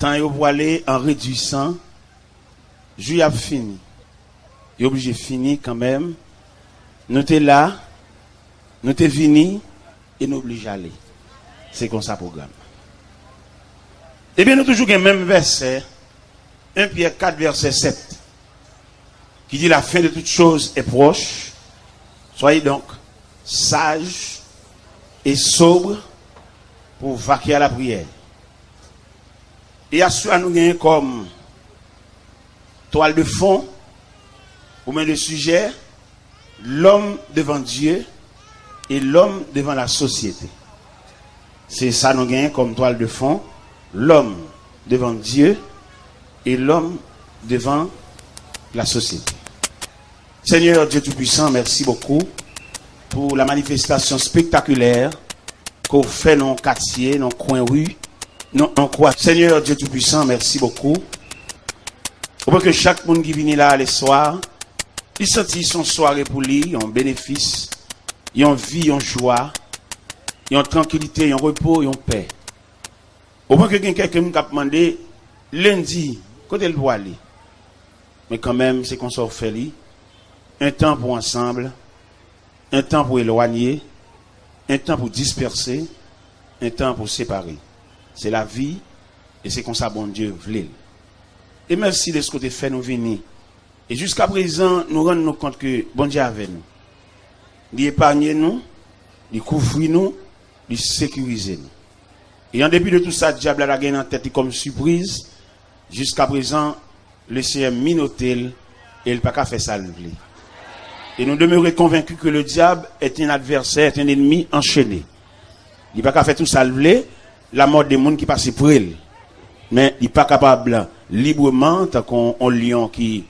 temps yo pour aller en réduisant, juillet a fini. Il est obligé de finir quand même. Nous t'es là, nous t'es venu et nous obligés d'aller. C'est comme ça le programme. Eh bien, nous toujours le même verset, 1 Pierre 4, verset 7, qui dit la fin de toutes choses est proche. Soyez donc sages et sobres pour vaquer à la prière. Et à ce nous gagnons comme toile de fond, ou même le sujet, l'homme devant Dieu et l'homme devant la société. C'est ça nous gagnons comme toile de fond, l'homme devant Dieu et l'homme devant la société. Seigneur Dieu Tout-Puissant, merci beaucoup pour la manifestation spectaculaire qu'on fait dans le quartier, dans le coin rue, dans quoi. Seigneur Dieu Tout-Puissant, merci beaucoup. Pour que chaque monde qui vient là le soir, il sentit son soirée pour lui, un bénéfice, une vie, une joie, une tranquillité, un repos, une paix. Au point que quelqu'un qui a demandé lundi, côté le doit aller. Mais quand même, c'est qu'on s'en fait un temps pour ensemble, un temps pour éloigner, un temps pour disperser, un temps pour séparer. C'est la vie et c'est comme ça bon Dieu voulait. Et merci de ce que tu fait nous venir. Et jusqu'à présent, nous rendons compte que bon Dieu est avec nous. Il épargne nous, il couvre nous, il sécurise nous. Et en dépit de tout ça, le diable a gagné en tête comme surprise. Jusqu'à présent, le Seigneur minotel et il n'a pas fait ça. Et nous demeurons convaincus que le diable est un adversaire, est un ennemi enchaîné. Il n'a pas fait tout ça. La mort des gens qui passent pour elle. Mais il n'est pas capable librement, tant qu'on lion qui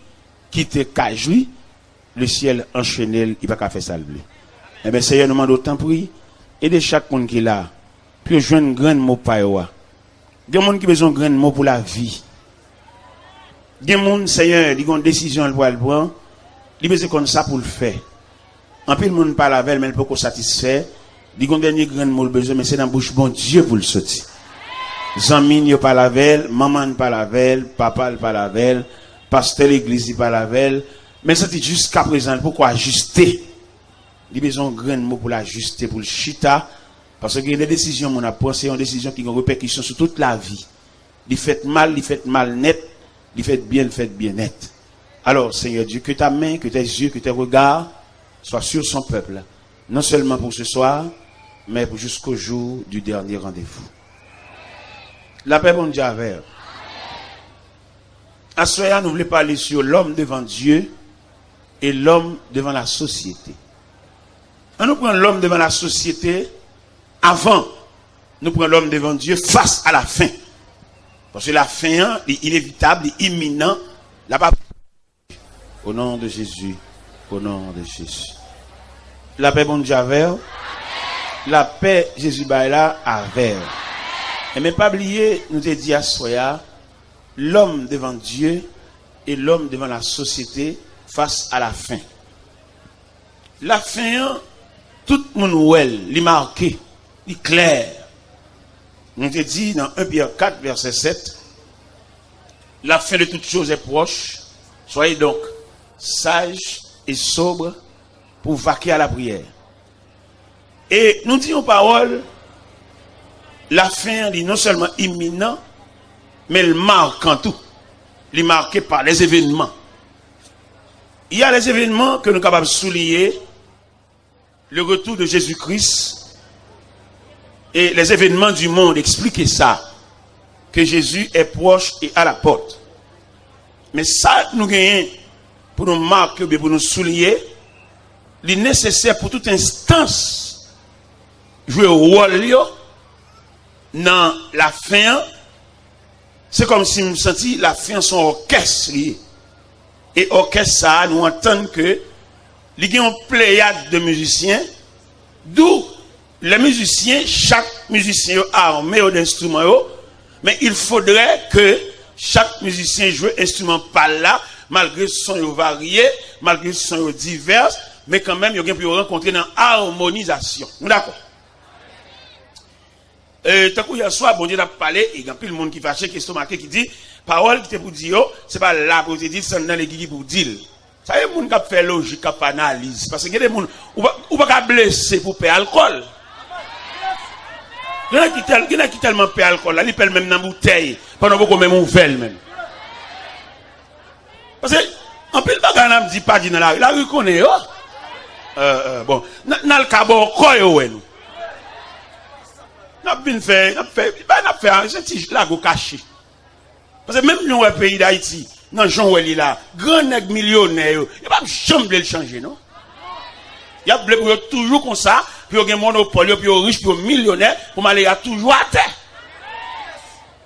quitte Kajoui, le ciel enchaîné, il n'a pas fait ça. Eh bien, Seigneur nous demande autant prix. Et de chaque monde qui est là, puis je un grand mot pour eux. Il y a des gens qui ont besoin de grand mot pour la vie. Il y a des gens, Seigneur, qui ont une décision pour le prendre. Il besoin comme ça pour le faire. En plus, le monde parle avec elle, mais elle peut pas satisfaire. Il y a un dernier grand mot besoin, mais c'est dans la bouche bon Dieu pour le sortir. Zamine yo parle avec elle, maman parle avec elle, papa parle avec elle, pasteur l'église parle avec elle. Mais c'est jusqu'à présent, pourquoi ajuster? Il y a besoin de grand mot pour l'ajuster, pour le chita. Parce que les décisions qu'on a prises, c'est une décision qui a une répercussion sur toute la vie. Il fait mal net. Il fait bien net. Alors, Seigneur Dieu, que ta main, que tes yeux, que tes regards soient sur son peuple. Non seulement pour ce soir, mais jusqu'au jour du dernier rendez-vous. La paix, bon Dieu, avec. À ce moment, nous voulons parler sur l'homme devant Dieu et l'homme devant la société. On nous prend l'homme devant la société avant, nous prenons l'homme devant Dieu face à la fin. Parce que la fin est inévitable, est imminente. Au nom de Jésus, au nom de Jésus. La paix, bon Dieu, avec. La paix, Jésus, là, avec. Et même pas oublier, nous avons dit à Soya, l'homme devant Dieu et l'homme devant la société face à la fin. La fin, tout le monde est marqué, est clair. Nous avons dit dans 1 Pierre 4, verset 7, la fin de toutes choses est proche. Soyez donc sages et sobres pour vaquer à la prière. Et nous disons parole, la fin est non seulement imminente, mais elle marque en tout. Elle est marquée par les événements. Il y a les événements que nous sommes capables de souligner, le retour de Jésus-Christ et les événements du monde expliquent ça, que Jésus est proche et à la porte. Mais ça, nous gagnons pour nous marquer, pour nous souligner, il est nécessaire pour toute instance jouer au rôle dans la fin. C'est comme si nous sentions la fin son orchestre. Et orchestre ça, nous entendons que il y a une pléiade de musiciens, d'où les musiciens, chaque musicien armé d'instruments, mais il faudrait que chaque musicien joue instrument par là, malgré son varié, malgré son divers, mais quand même, il y a pu rencontrer dans l'harmonisation. D'accord? Tant qu'il y a soit, bon Dieu n'a parlé, et il y a plus de monde qui fâché, qui est stomaqué, qui dit, parole qui était pour dire, c'est pas là pour te dire, c'est dans l'église pour dire. Ça y est, moun qui fait logique, qui fait analyse. Parce que il y a des moun, ou pas blesser pour payer alcool. Il y en a qui tellement paient alcool, là, ils paient même dans la bouteille, pendant qu'on même ouvert même. Parce que, en plus, le bagage, dit pas dit dans la rue connaît, bon, dans le cabot, quoi, nous. N'a fait, c'est petit lago caché. Parce que même dans le pays d'Haïti, dans Jean-Ouel là, grand nèg millionnaire, il pas jamais le changer, non? Il y a toujours comme ça, puis il y a un monopole, puis il y a riche, puis il y a millionnaire, pour m'aller à toujours à terre.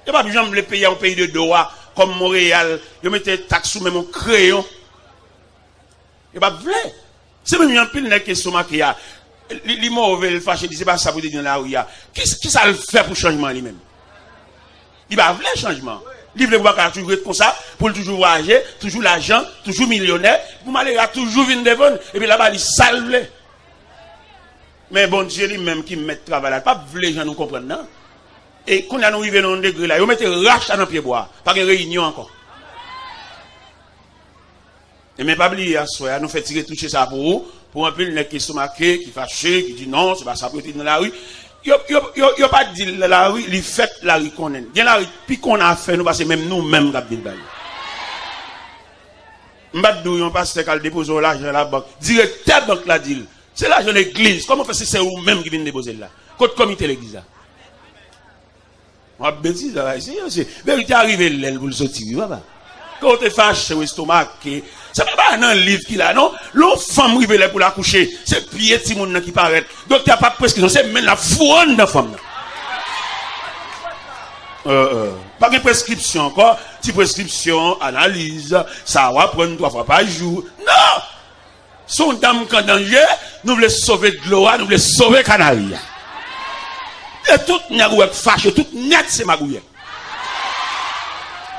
Il n'y a pas jamais le pays en pays de droit, comme Montréal, il y a taxe ou même un crayon. Il n'y a pas vrai. C'est même un pile nèg qui est a. Les mauvais, le fâché, c'est pas ça pour dire dans la rue. Qu'est-ce que ça le fait pour le changement lui-même? Il va vouloir changement. Il veut pas toujours être comme ça, pour toujours voyager, toujours l'argent, toujours millionnaire, pour m'aller à toujours venir devant, et puis là-bas, il salve. Mais bon Dieu lui-même qui met le travail là, pas les gens nous comprennent, non? Et quand nous arrivons dans un degré là, ils mettent rachat dans le pied bois, pas une réunion encore. Et mais pas oublier, nous fait tirer toucher ça pour vous. Pour un peu le nez qui est marqué, qui fâché, qui dit non, c'est pas ça pour être dans la rue. Il n'y a pas dit la rue, il fait la rue qu'on aime. Il y a la rue, puis qu'on a fait, nous, parce que même nous-mêmes, nous avons dit. Mbadou, on passe à déposer l'argent à la banque. Directeur banque la dit. C'est l'argent de l'église. Comment fait c'est vous-même qui venez déposer là? Côté comité l'église là. On a bêtise là, c'est vérité arrivé l'aile pour le sortir, quand tu es fâché au estomac, c'est pas un livre qu'il a, non? L'autre femme rive pour la coucher, c'est pied de monde qui paraît. Donc tu n'as pas de prescription, c'est même la fouronne de la femme. Pas de prescription encore, petite prescription, analyse, ça va prendre 3 fois par jour. Non! Son dame en danger, nous voulons sauver de l'eau, nous voulons sauver Canarie. Et tout n'est fâché, tout net c'est magouille.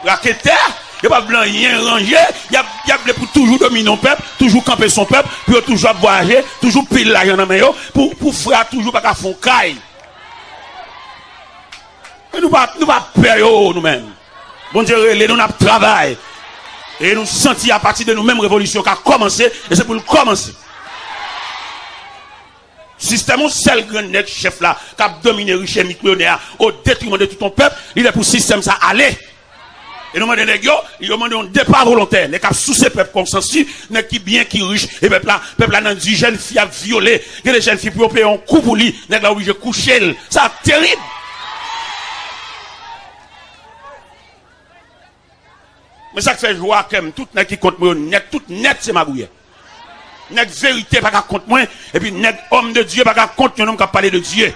Raqueteur, il n'y a pas blanc, rien rangé, il y a pour toujours dominer son peuple, toujours camper son peuple, puis toujours voyager, toujours pile l'argent dans la main, pour faire toujours pas qu'à fond caille. Nous pas peur nous-mêmes. Bon Dieu, nous avons travail. Et nous sentis à partir de nous-mêmes révolution qui a commencé, et c'est pour nous commencer. Système, seul grand net chef là, qui a dominé riche et millionnaire au détriment de tout ton peuple, il est pour système ça aller. Et nous demandons un départ volontaire. Les cas sous ces peuples consensus, n'est qui bien, qui riche, et peuple là, dans une jeune fille à violer, que les jeunes filles pour payer un coup pour lui, n'est là où je couche, ça terrible. Mais ça fait joie comme tout n'est qui compte moi, net, tout net c'est ma bouille. N'est vérité pas qu'à compte moi, et puis n'est homme de Dieu pas qu'à compte un homme qui a parlé de Dieu.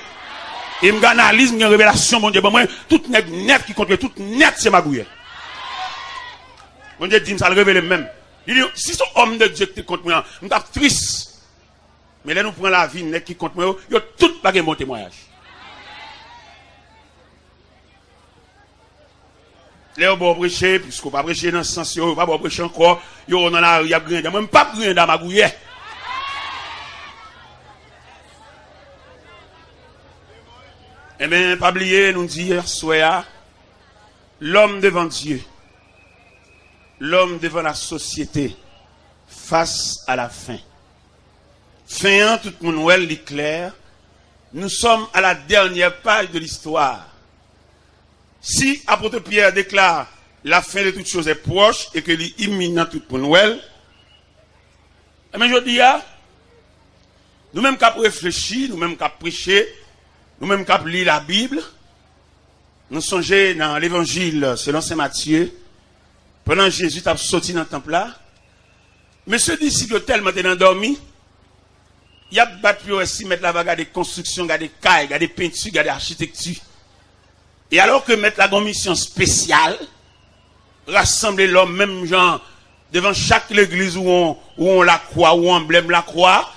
Et m'analyse, une révélation, mon Dieu, moi, tout n'est net qui compte, tout net c'est ma bouille. Mon Dieu dit, ça le révèle même. Il dit, si son homme de Dieu qui compte moi, je suis triste. Mais là, nous prenons la vie, qui compte moi, il y a tout pas mon témoignage. Là, on va prêcher, puisqu'on va prêcher dans ce sens, on va prêcher encore, on en a, il y a rien, même pas rien dans ma bouille. Eh bien, pas oublier, nous dit hier soir, l'homme devant Dieu. L'homme devant la société face à la fin. Fin, tout le monde est clair. Nous sommes à la dernière page de l'histoire. Si apôtre Pierre déclare la fin de toutes choses est proche et que est imminent tout le monde, mais je dis, nous-mêmes qui avons réfléchi, nous-mêmes qui avons prêché, nous-mêmes qui avons lu la Bible, nous songeons dans l'évangile selon Saint Matthieu, pendant que Jésus a sorti dans le temple là, mais ce disciple tellement endormi, il a battu aussi mettre la vague des constructions, des cailles, des peintures, des architectures. Et alors que mettre la mission spéciale, rassembler l'homme, même genre, devant chaque église où on la croix, où on emblème la croix,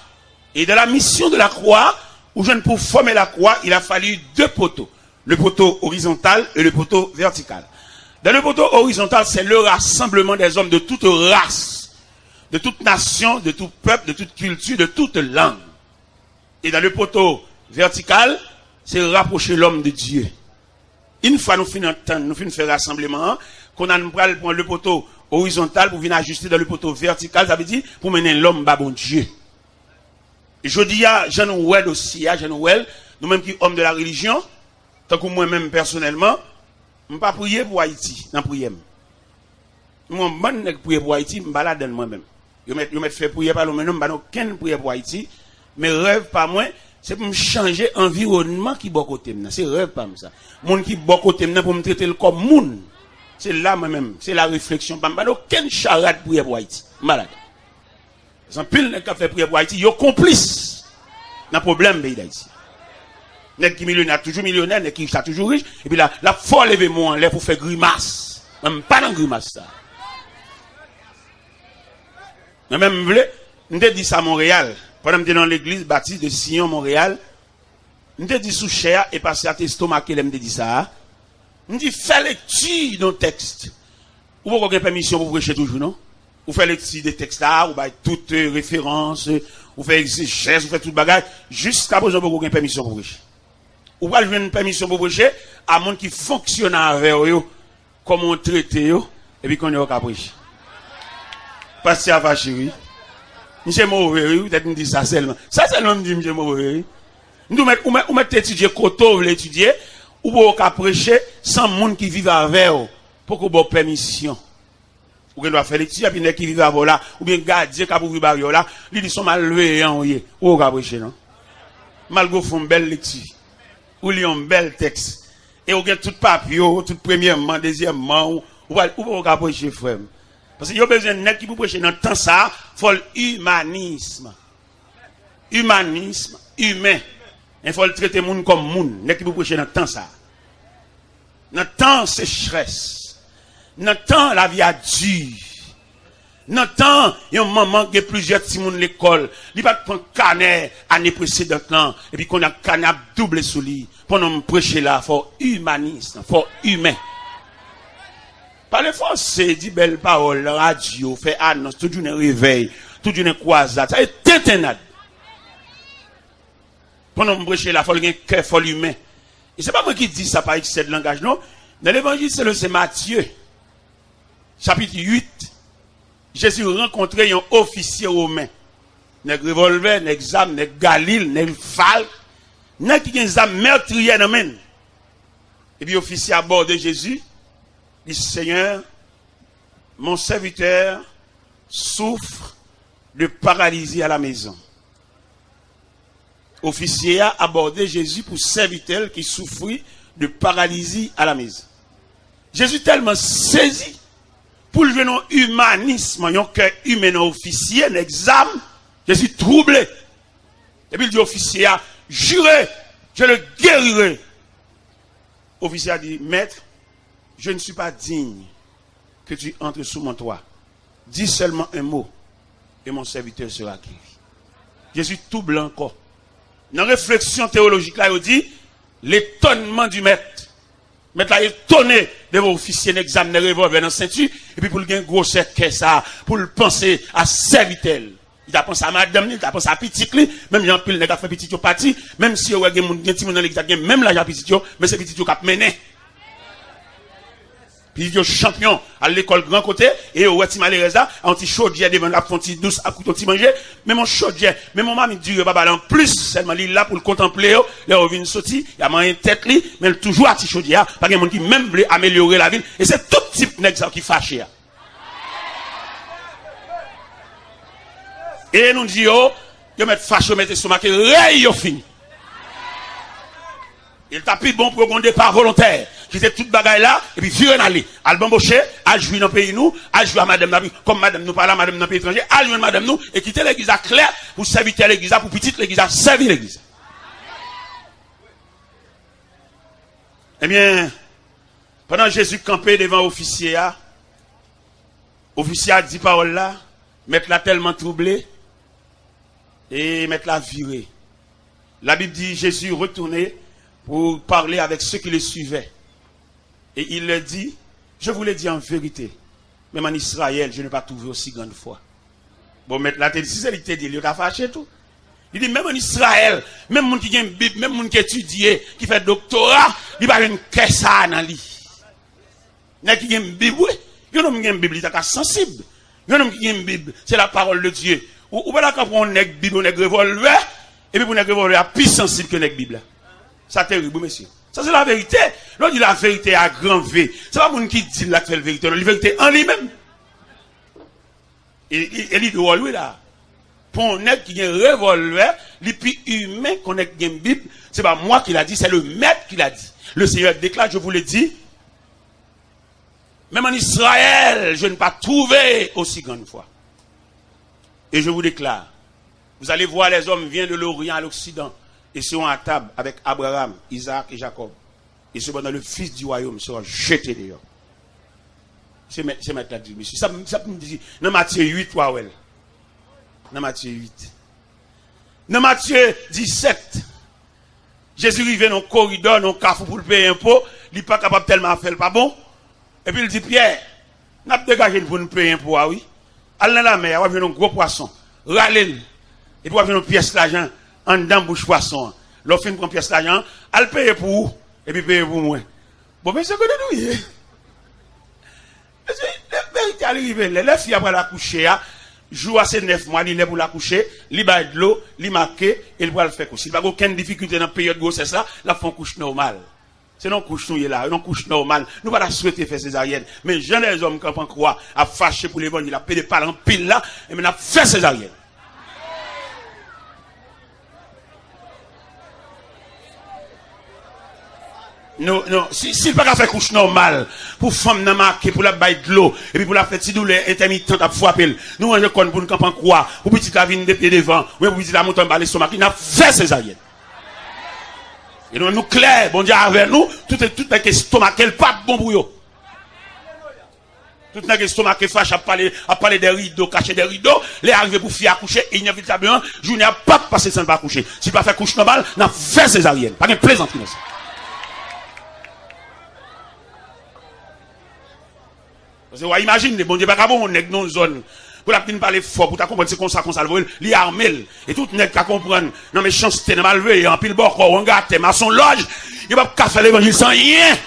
et dans la mission de la croix, où je ne pour former la croix, il a fallu 2 poteaux. Le poteau horizontal et le poteau vertical. Dans le poteau horizontal, c'est le rassemblement des hommes de toute race, de toute nation, de tout peuple, de toute culture, de toute langue. Et dans le poteau vertical, c'est rapprocher l'homme de Dieu. Une fois nous finissons nous finissons faire rassemblement, qu'on a nous prendre le poteau horizontal pour venir ajuster dans le poteau vertical, ça veut dire pour mener l'homme bas bon Dieu. Et je dis à Jean-Noël aussi, à Jean-Noël, nous-mêmes qui sommes de la religion, tant que moi-même personnellement, je ne pas prier pour Haïti, dans la prière. Moi, je ne prier pour Haïti, je me balade moi-même. Je me fais prier par le même, je ne aucune prière pour Haïti, mais rêve pas moi, c'est pour me changer l'environnement qui est bon côté. C'est rêve pas ça. Moun qui est bon côté pour me traiter comme moun. C'est là moi-même, c'est la réflexion. Je n'ai aucune charade pour prier pour Haïti. Malade. Sans pile qui fait prier pour Haïti, ils sont complices dans le problème pays d'Haïti. Nèg qui millionnaire, toujours millionnaire, nèg qui toujours riche, et puis là, la faut lever moi en l'air pour faire grimace. Même pas dans grimace ça. Mais même je te dit ça à Montréal, pendant que j'étais dans l'église baptiste de Sion, Montréal, je te dit sous cher et passé à tes stomacs, je te dit ça. Je dit fais lecture dans le texte. Ou vous avez permission pour prêcher toujours, non? Ou faites lecture des textes là, ou bah toutes références, ou faites exégèse, ou faites tout bagage, jusqu'à présent vous avez permission pour prêcher. Ou pas une permission pour prêcher à monde qui fonctionne avec eux, comment on traite eux, et puis qu'on est au cas prêcher. Parce que à vache, oui. Monsieur mauvais, oui, peut-être me dit ça seulement. Ça seulement me dit monsieur mauvais, oui. Nous mettons étudier koto, l'étudier, ou pour au cas prêcher, sans monde qui vit avec eux, pour qu'on ait permission. Ou qu'on doit faire lecture, puis qui vivent avec là, ou bien garder, qui a ouvert barrière là, ils sont mal levés, ou au cas prêcher, non? Malgré font une belle lecture. Ou li un bel texte. Et ou gen tout papier, tout premièrement, deuxièmement, ou pas prêcher frère. Parce que y a besoin de net qui pour prêcher dans temps ça, faut l'humanisme. Humanisme, humain. Il faut le traiter moun comme moun, net qui pour prêcher dans temps ça. Dans temps sécheresse. Dans temps la vie a dure. Dans temps, il y a un moment qui a plusieurs petits moun l'école. Il va prendre canet année précédente là, et puis qu'on a canet double sous lui. Pendant me prêcher là, faut humanisme, faut humain. Parlez français, dit belle parole, radio, fait annonce, tout une réveil, tout une croisade, ça est tintinade. Pendant me prêcher là, faut le cœur, faut l'humain. Et c'est pas moi qui dis ça par excès de langage, non. Dans l'évangile, c'est Matthieu, chapitre 8. Jésus rencontrait un officier romain. Nèg revolver, nèg zam, nèg galil, nèg fal, nèg qui gen zam meurtrier nan men. Et puis l'officier aborde Jésus, dit Seigneur, mon serviteur souffre de paralysie à la maison. Officier a abordé Jésus pour serviteur qui souffrit de paralysie à la maison. Jésus tellement saisi pour le jeune humanisme, un cœur humain officier, un examen, je suis troublé. Et puis il dit officier, juré, je le guérirai. Officier a dit, maître, je ne suis pas digne que tu entres sous mon toit. Dis seulement un mot et mon serviteur sera guéri. Je suis tout blanc encore. Dans la réflexion théologique, là, il dit, l'étonnement du maître. Mettre là étonné de vos officiers d'examen de revolver dans la ceinture, et puis pour le gagner gros cercle ça, pour le penser à serviteur. Il a pensé à madame, il a pensé à petit, même Jean Pile n'a fait petit au parti, même si il y a des gens dans l'église, même là il y a petit, mais c'est petit qui a mené. Puis il est champion à l'école grand côté, et au Wati Maléreza, un petit chaudière devant la fontie douce à couteau petit manger, mais mon chaudière, mais mon maman dit, papa, en plus, seulement il est là pour le contempler, là, on vient sortir, il y a moyen de tête, mais toujours à petit chaudière, pas qu'il y a qui même veut améliorer la ville, et c'est tout type de qui fâche. Et nous disons, yo mettre fâche, mettre stomac, et yo fini. Il t'a plus bon pour un départ volontaire. Qui était toute bagaille là, et puis virer aller. Al bambocher, à jouer dans le pays nous, à jouer à madame, comme madame nous parle à madame dans le pays étranger, à jouer madame nous, et quitter l'église à clair, pour servir l'église, pour petite l'église, à servir l'église. Eh bien, pendant Jésus campé devant l'officier, l'officier a dit parole là, mettre la tellement troublé, et mettre la virée. La Bible dit, Jésus retournait pour parler avec ceux qui le suivaient. Et il leur dit, je vous l'ai dit en vérité, même en Israël, je n'ai pas trouvé aussi grande foi. Bon, mettre la tête, si c'est dit, il a fâché tout. Il dit même en Israël, même moun qui a une Bible, même moun qui étudie, qui fait doctorat, il va une caisse dans lui. N'a qui a une Bible, il y a une Bible, il est sensible. Il y a une Bible, c'est la parole de Dieu. Ou pas là quand on a une Bible, on a un revolver, et puis on a un revolver plus sensible que la Bible. Ça terrible, monsieur. Ça c'est la vérité. L'on dit la vérité à grand V. C'est pas moun qui dit la vérité, la vérité en lui-même. Et il doit lui là. Pour un être qui a un revolver, le plus humain qu'on ait une Bible, c'est pas moi qui l'a dit, c'est le maître qui l'a dit. Le Seigneur déclare, je vous le dis, même en Israël, je n'ai pas trouvé aussi grande foi. Et je vous déclare, vous allez voir les hommes viennent de l'Orient à l'Occident et seront à table avec Abraham, Isaac et Jacob. Et cependant le fils du royaume sera jeté dehors. C'est maître là dit, monsieur. Ça me dit, dans Matthieu 8, ouais. Dans Matthieu 8. Dans Matthieu 17, Jésus arrive dans le corridor, dans le carrefour pour le payer un pot, il n'est pas capable tellement de faire, pas bon. Et puis il dit, Pierre, n'a pas dégagé pour nous payer un pot, oui. Allez dans la mer, on va venir un gros poisson, râler, et puis on va venir une pièce d'argent, en dedans bouche poisson. L'offre une pièce d'argent, elle paye pour vous, et puis paye pour moi. Bon, mais c'est que nous, la vérité arrive, les filles après la coucher, joue à ces 9 mois, il est pour la coucher, il bat de l'eau, il marque, et il va le faire coucher. Il n'y a aucune difficulté dans la période de grossesse là, la font couche normale. C'est non couche nous là, non couche normale. Nous pas la souhaiter faire césarienne. Mais jeunes les hommes qui en croient, à fâcher pour l'évangile, à pédé par en pile là, et maintenant fait césarienne. Non, si pas qu'à faire couche normale, pour femme n'a marqué, pour la baille de l'eau, et puis pour la faire si douleur intermittente à frapper, nous on compte pour nous camper en croix, pour petit la vigne des pieds devant, ou pour petit la montagne par l'estomac, il n'a fait césarienne. Et nous clair, bon Dieu avec nous, tout est estomac, quel pas bon pour eux. Tout est estomac qui fâche à parler des rideaux, cacher des rideaux, les arriver pour faire accoucher, et inévitablement, journée à pas passer sans pas coucher. Si pas faire couche normale, n'a fait césarienne. Pas de plaisanterie. Parce que, imagine, bon Dieu, pas bon, on est dans une zone. Pour la petite parler fort, pour ta comprendre, c'est comme ça qu'on salve, li armel. Et tout n'est qu'à comprendre, non, mais méchanceté, dans malveillance, en pile bord, on gâte, maçon loge, il va pas faire l'évangile sans rien.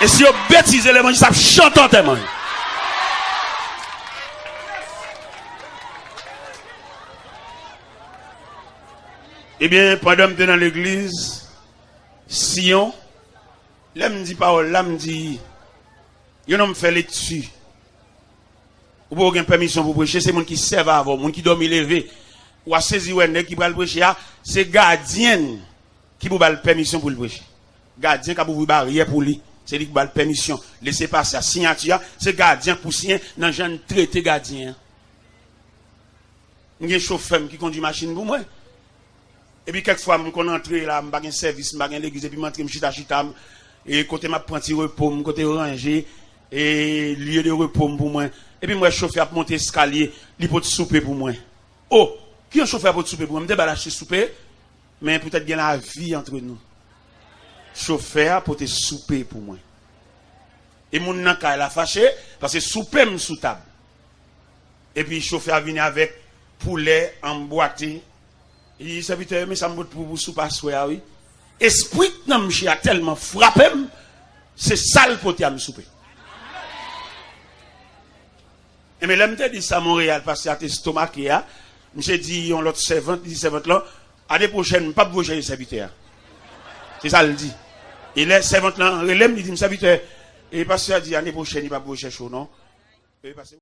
Et si on bêtise l'évangile, ça chante en témoin. Eh bien, pendant que je suis dans l'église, Sion, là, me dit parole, là, me dit, il me fait les dessus. Ou pas aucune permission pour prêcher, c'est les gens qui servent avant, les gens qui dorment levé. Ou à saisir qui va le prêcher, c'est gardien qui vous la permission pour le prêcher. Gardien qui a vous barrière pour lui. C'est lui qui va la permission. Laissez passer à signature, c'est gardien pour signer dans le genre traité gardien. Il y a un chauffeur qui conduit machine pour moi. Et puis quelquefois, je suis entré là, je n'ai pas de service, je n'ai pas l'église, et puis je suis entré chita, et côté ma prends petit repos, côté rangé, et lieu de repos pour moi. Et puis moi, le chauffeur a monté l'escalier, il peut souper pour moi. Oh, qui est un chauffeur pour souper pour moi? Je me dis, je suis souper, mais peut-être qu'il y a la vie entre nous. Chauffeur pour te souper pour moi. Et mon nanka, il a fâché, parce que souper me sous table. Et puis le chauffeur vient avec poulet emboîté. Il dit, serviteur, mais ça me pour vous souper à soir, oui. Esprit n'a a tellement frappé, c'est sale pour te souper. Et mais là, je dit ça à Montréal, parce que à tes stomacs, j'ai dit, on l'autre servante, dit servante là, l'année prochaine, pas bouger les serviteurs. C'est ça, le dit. Et les servantes là, relève, il dit, serviteur, et parce que dit, l'année prochaine, il va bouger chaud, non? Et parce que,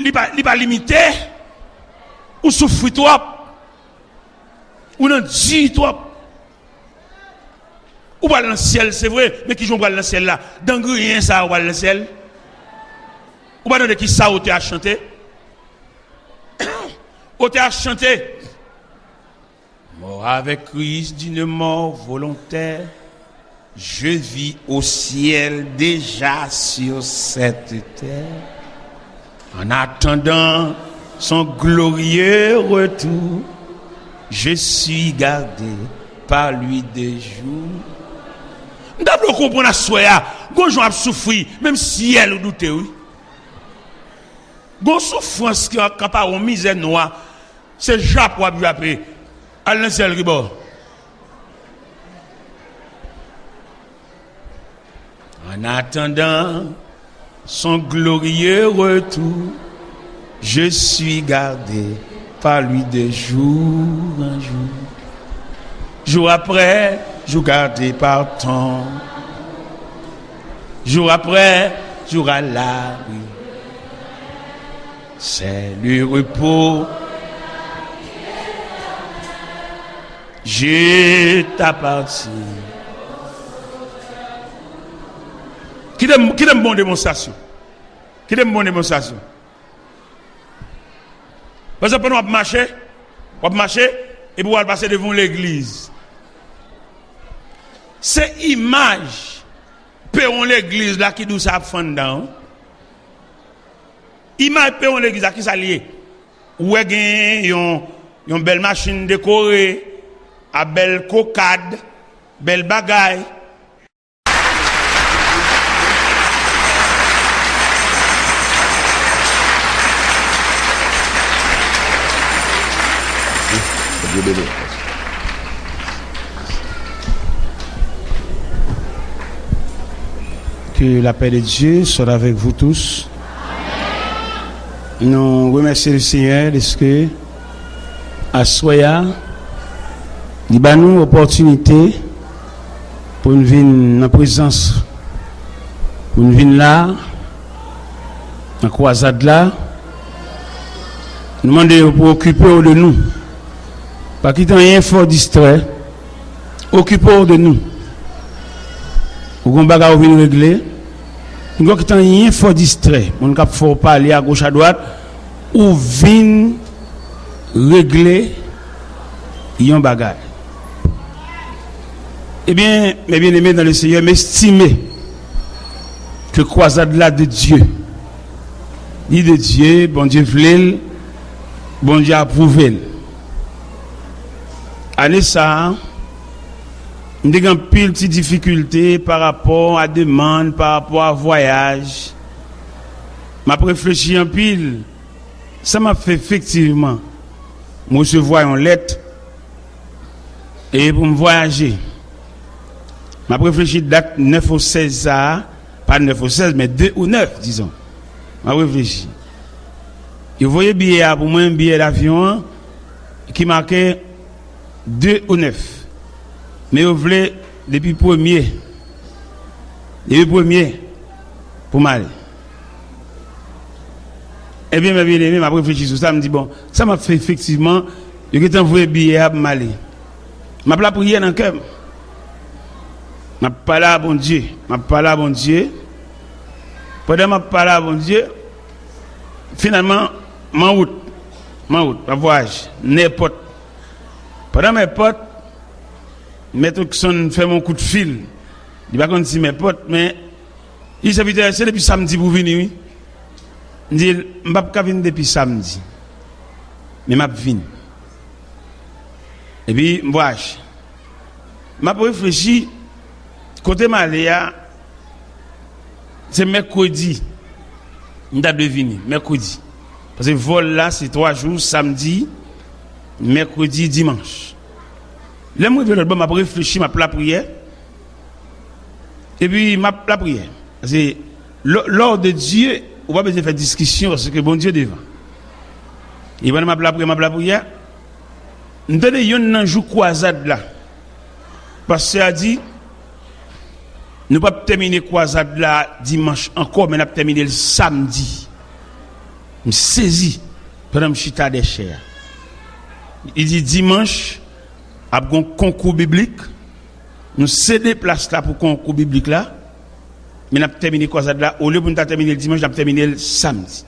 il va limiter, ou souffrir toi, ou non, dit toi, ou pas dans le ciel, c'est vrai, mais qui joue dans le ciel là, dans rien ça, ou pas dans le ciel. Ou pas dans qui ça, ou à chanter. Ou à chanter. Mort avec Christ d'une mort volontaire, je vis au ciel déjà sur cette terre, en attendant son glorieux retour, je suis gardé par lui des jours. D'abord comprendre à soi, gonjon a souffrir, même si elle ou doute, oui. Gon souffrance qui a pas une misère noire, c'est Jap ou après. Allez, c'est le bord. En attendant son glorieux retour, je suis gardé par lui de jour en jour. Jour après, jour gardé par temps. Jour après, jour à l'abri. C'est le repos. Je t'appartiens. Qui donne bonne démonstration? Qui donne bonne démonstration? Par exemple, on va marcher, et puis on va passer devant l'église. C'est image, péon l'église là qui nous a fait dedans. Image péon l'église là qui s'allie. Ou est une belle machine décorée, à belle cocade, belle bagaille. Que la paix de Dieu soit avec vous tous. Nous remercions le Seigneur de ce que à Soya, il a nous opportunité pour nous venir en présence, pour nous venir là, en croisade là, nous demander pour occuper de nous. Pas qu'il y ait rien fort distrait, occupons de nous. Ou qu'on bagarre ou venir régler, nous qu'il y ait rien fort distrait, on ne faut pas aller à gauche à droite, ou venir régler yon bagarre. Eh bien, mes bien-aimés dans le Seigneur, m'estimer que croisade là de Dieu, ni de Dieu, bon Dieu voulait, bon Dieu approuvé. Année ça, nous avons pile de difficultés par rapport à demande, par rapport à voyage. M'a réfléchi en pile. Ça m'a fait effectivement me recevoir une lettre et pour me voyager. M'a réfléchi date 9 au 16 ça, pas 9 au 16 mais 2 ou 9 disons. M'a réfléchi. Et vous voyez billet pour moi un billet d'avion qui marquait 2 ou 9. Mais vous voulez depuis premier pour m'aller. Eh bien, ma bien-aimée m'a réfléchi sur ça, me dit bon, ça m'a fait effectivement, je vais t'envoyer billet pour m'aller. M'a pas prié dans le cœur. M'a parlé à bon Dieu, Pendant m'a parlé à bon Dieu, finalement, ma route, ma voyage, n'importe. Pendant mes potes, Maître Oxon fait mon coup de fil. Il va pas si mes potes, mais il s'est intéressé depuis samedi pour venir. Oui. Il dit, je ne vais pas venir depuis samedi. Mais je vais venir. Et puis, je voyage. Je réfléchi, côté Maléa, c'est mercredi. Je dois venir, mercredi. Parce que le vol là, c'est 3 jours, samedi, mercredi, dimanche. Là, moi, je m'a réfléchi, m'a la prière. Et puis, m'a la prière. Parce que l'ordre de Dieu, on va pas besoin de faire discussion, parce que bon Dieu devant. Et puis, m'a la prière. Nous avons un jour croisade là. Parce que ça dit, nous ne pouvons pas terminer croisade là dimanche encore, mais nous avons terminé le samedi. Je me saisis pendant que je suis à des chairs. Il dit dimanche, après un concours biblique, nous cédons place là pour le concours biblique là, mais nous avons terminé quoi ça là, au lieu de nous terminer le dimanche, nous avons terminé le samedi.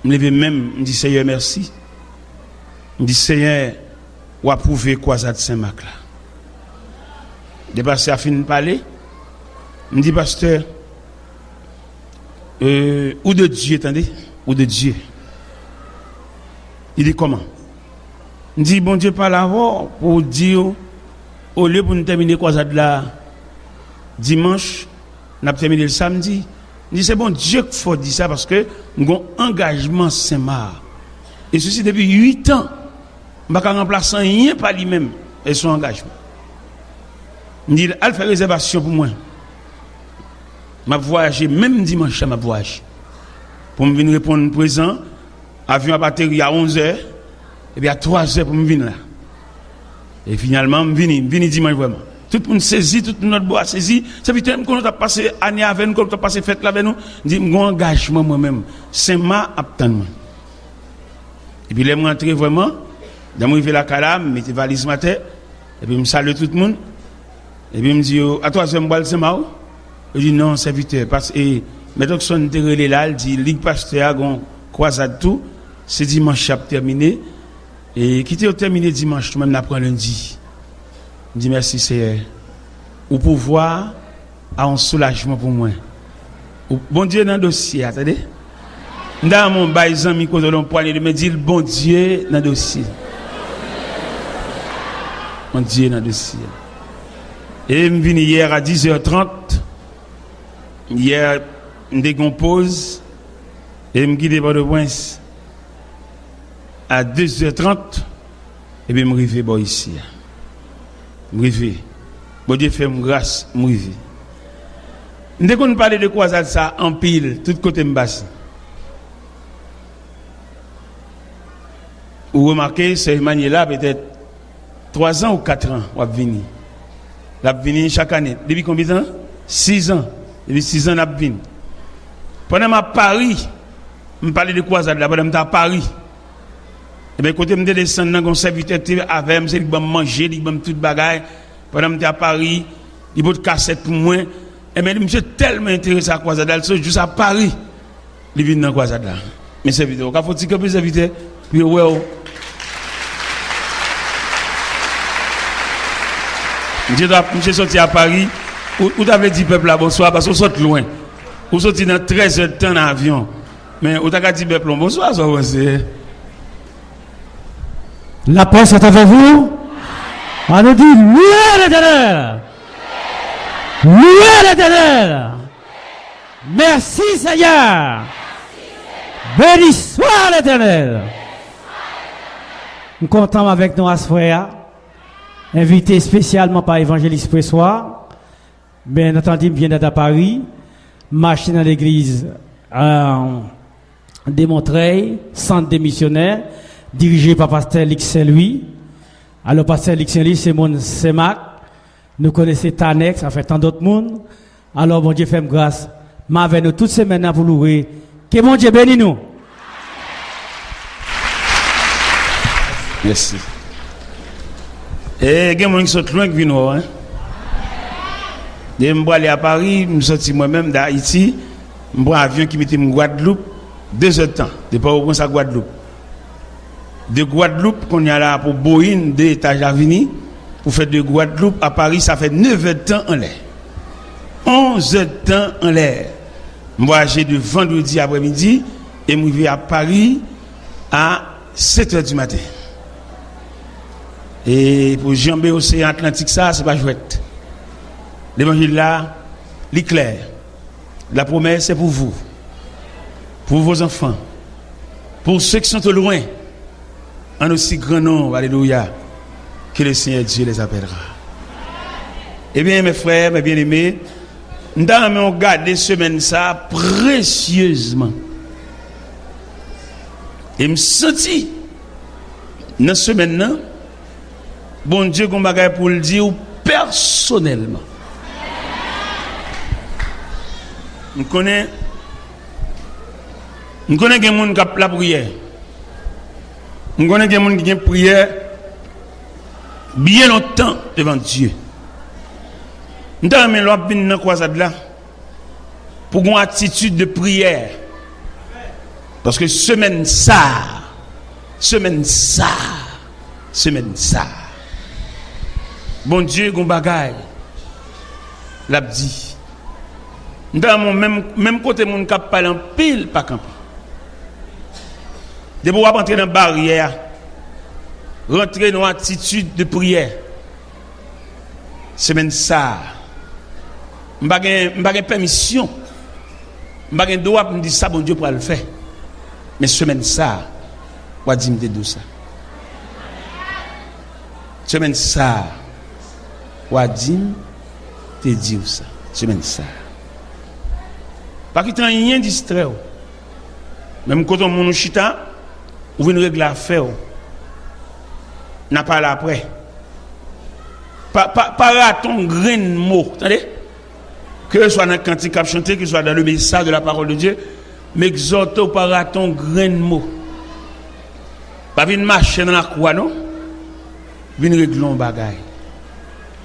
Je me lève même, je me dis Seigneur merci. Je me dis Seigneur, ou approuver quoi ça de Saint-Marc là. Dépassé à fin de parler, je me dis pasteur, ou de Dieu, attendez, ou de Dieu. Il dit comment? Il dit, bon Dieu, parle avant pour dire, au lieu pour nous terminer quoi ça de là, dimanche, nous avons terminé le samedi. Il dit, c'est bon Dieu qu'il faut dire ça parce que nous avons un engagement Saint-Marc. Et ceci depuis 8 ans. Je ne peux pas remplacer rien par lui-même et son engagement. Il dit, elle fait réservation pour moi. Je voyagé, même dimanche, je voyagé. Pour me venir répondre présent, avion à partir à 11h, et puis à 3h pour me venir là. Et finalement, je viens dimanche vraiment. Tout le monde saisit, tout notre bois saisi. Ça veut dire que quand on a passé année avec nous, quand on a passé fête là avec nous, je dis, mon engagement moi-même, c'est ma attendre. Et puis, je suis rentré vraiment, je suis arrivé à la calame, je mettais valise matin, et puis je salue tout le monde. Et puis, je me dis, à 3h, c'est marrant. Je dis, non, serviteur, parce que, maintenant que son terrelé là, il dit, Ligue Pasteur, on croisade tout, c'est dimanche, chapitre terminé. Et quitter au terminé dimanche, tout le monde apprend lundi. Je dis, merci, Seigneur. Ou pouvoir a un soulagement pour moi. Bon Dieu dans le dossier, attendez. Dans mon baïsan, mi côté l'on poignet de me dire, bon Dieu dans le dossier. Bon Dieu dans le dossier. Et je suis venu hier à 10h30. Hier, je décompose. Et je me guide par le prince à 2h30. Et puis je me réveille ici. Je me réveille. Bon Dieu fait grâce, je me réveille. Dès qu'on parle de quoi ça en pile, tout côté me basse. Vous remarquez, ce manière-là, peut-être 3 ans ou 4 ans, on va venir. On va venir chaque année. Depuis combien de temps? 6 ans. Depuis 6 ans, on va venir. Pendant que je Paris, je parlais de quoi ça, pendant que je à Paris. Et bien, côté, je descends dans un serviteur avec, je vais manger, je vais tout bagaille. Pendant que je à Paris, il y a une cassette pour moi. Et bien, je suis tellement intéressé à quoi ça, juste à Paris, il vient dans quoi ça. Mais serviteur, il faut que vous serviteur, puis ouais. Je suis sorti à Paris, où tu avais dit peuple là bonsoir, parce qu'on sort loin. Vous sortez dans 13 heures de temps en avion. Mais où tu as dit peuple bonsoir, ça c'est. La paix est avec vous. On nous dit louez l'Éternel. Louez l'Éternel. Merci Seigneur. Béni soit l'Éternel. Nous comptons avec nous à ce frère. Invité spécialement par Évangéliste Pressoir. Bien entendu, il vient d'être à Paris. Marché dans l'église des Montreuil, centre des missionnaires, dirigé par Pasteur Luc Saint-Louis. Alors, Pasteur Luc Saint-Louis, c'est mon CEMAC. Nous connaissons Tanex, enfin tant d'autres monde. Alors, bon Dieu, fait grâce. Mais avec nous toutes ces semaines pour louer. Que bon Dieu bénisse nous. Merci. Et il y a des gens qui sont loin qui viennent. Hein? Je suis allé à Paris, je suis sorti moi-même d'Haïti. Je prends un avion qui mettait en Guadeloupe 2 heures de temps. De Port-au-Prince à Guadeloupe. De Guadeloupe, qu'on y a là pour Boeing, 2 étages à venir. Pour faire de Guadeloupe à Paris, ça fait 9 heures de temps en l'air. 11 heures de temps en l'air. Je voyage de vendredi après-midi et je vais à Paris à 7 heures du matin. Et pour jamber l'océan Atlantique, ça, c'est pas chouette. L'évangile là, l'éclair. La promesse, c'est pour vous. Pour vos enfants. Pour ceux qui sont au loin. En aussi grand nom, alléluia, que le Seigneur Dieu les appellera. Eh bien, mes frères, mes bien-aimés, nous avons gardé semaine ça précieusement. Et me senti dans ce semaine-là, bon Dieu, qu'on bagaille pour le dire personnellement. Je connais quelqu'un qui a la prière. Je connais quelqu'un qui a prière bien longtemps devant Dieu. Nous avons mis dans quoi ça là pour une attitude de prière. Parce que semaine ça. Bon Dieu, gon bagaille. L'a dit. Dans mon même côté mon cap parler en pile pas camp. De pouvoir entrer dans barrière. Rentrer dans une attitude de prière. Semaine ça. M'pa gen permission. M'pa gen droit pour me dire ça bon Dieu pour le faire. Mais semaine ça. Ou dit me de ça. Semaine ça. Ou dit te dire ça. Semaine ça. Pas qu'il n'y a rien distrait. Même quand on est chita, ou une règle à faire. N'a pas là après. Pas ton grain de mot. Attendez? Que ce soit dans le cantique à chanter, que ce soit dans le message de la parole de Dieu, mais exhorte par ton grain de mot. Pas venir marcher dans la croix, non? Venir régler un bagage.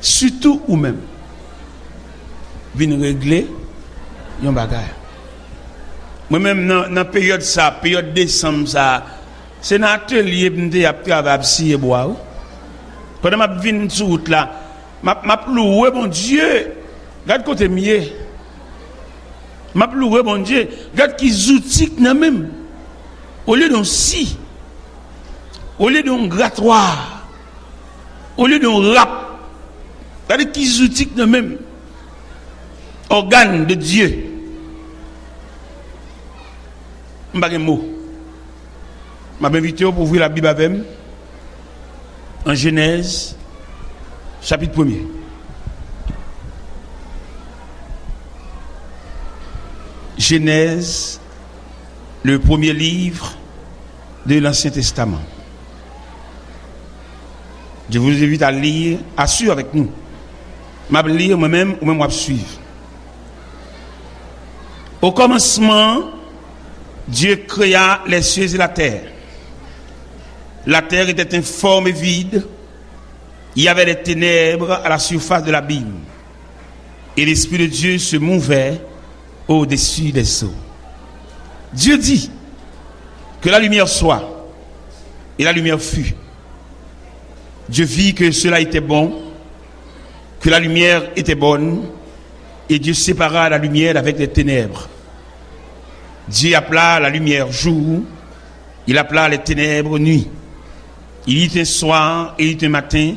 Surtout ou même. Venir régler un bagage. Moi-même, dans la période ça, période décembre, ça, c'est dans l'atelier que je travaille ici et bois. Pendant que je viens sur route là, je loué, mon Dieu, regarde côté mieux. Je loué, mon Dieu, regarde qui outils même. Au lieu d'un si, au lieu d'un grattoir, au lieu d'un rap, regarde qui outils même. Organe de Dieu. Je n'ai pas de mots. Je vais invité pour ouvrir la Bible avec moi. En Genèse, chapitre 1er. Genèse, le premier livre de l'Ancien Testament. Je vous invite à lire, à suivre avec nous. Je vais lire moi-même ou même je vais suivre. Au commencement, Dieu créa les cieux et la terre. La terre était informe et vide. Il y avait des ténèbres à la surface de l'abîme. Et l'Esprit de Dieu se mouvait au-dessus des eaux. Dieu dit que la lumière soit. Et la lumière fut. Dieu vit que cela était bon, que la lumière était bonne. Et Dieu sépara la lumière avec les ténèbres. Dieu appela la lumière jour. Il appela les ténèbres nuit. Il y eut un soir et il y eut un matin.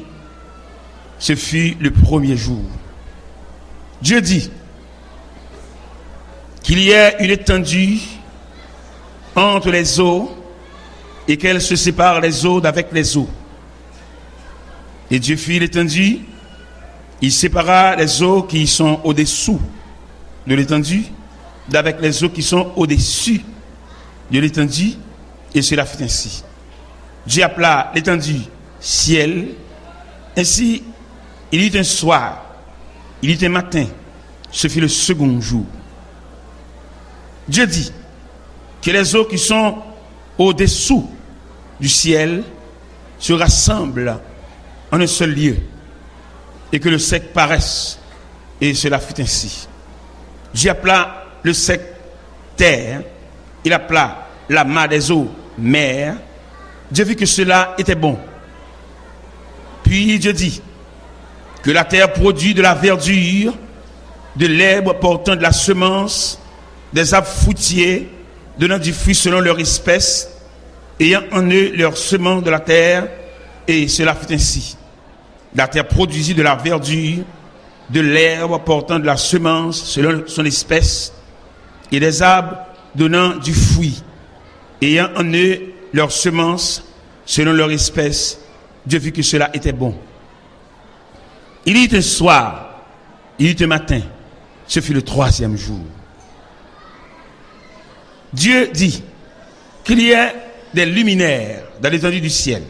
Ce fut le premier jour. Dieu dit qu'il y ait une étendue entre les eaux et qu'elles se séparent les eaux d'avec les eaux. Et Dieu fit l'étendue. Il sépara les eaux qui sont au-dessous de l'étendue d'avec les eaux qui sont au-dessus de l'étendue. Et cela fut ainsi. Dieu appela l'étendue ciel. Ainsi, il y eut un soir, il y eut un matin. Ce fut le second jour. Dieu dit que les eaux qui sont au-dessous du ciel se rassemblent en un seul lieu et que le sec paraisse. Et cela fut ainsi. Dieu appela le sec terre. Il appela la mer des eaux mer. Dieu vit que cela était bon. Puis Dieu dit que la terre produit de la verdure, de l'herbe portant de la semence, des arbres fruitiers, donnant du fruit selon leur espèce, ayant en eux leur semence de la terre, et cela fut ainsi. La terre produisit de la verdure, de l'herbe portant de la semence selon son espèce, et des arbres donnant du fruit, ayant en eux leur semence selon leur espèce. Dieu vit que cela était bon. Il y eut un soir, il y eut un matin. Ce fut le troisième jour. Dieu dit qu'il y ait des luminaires dans l'étendue du ciel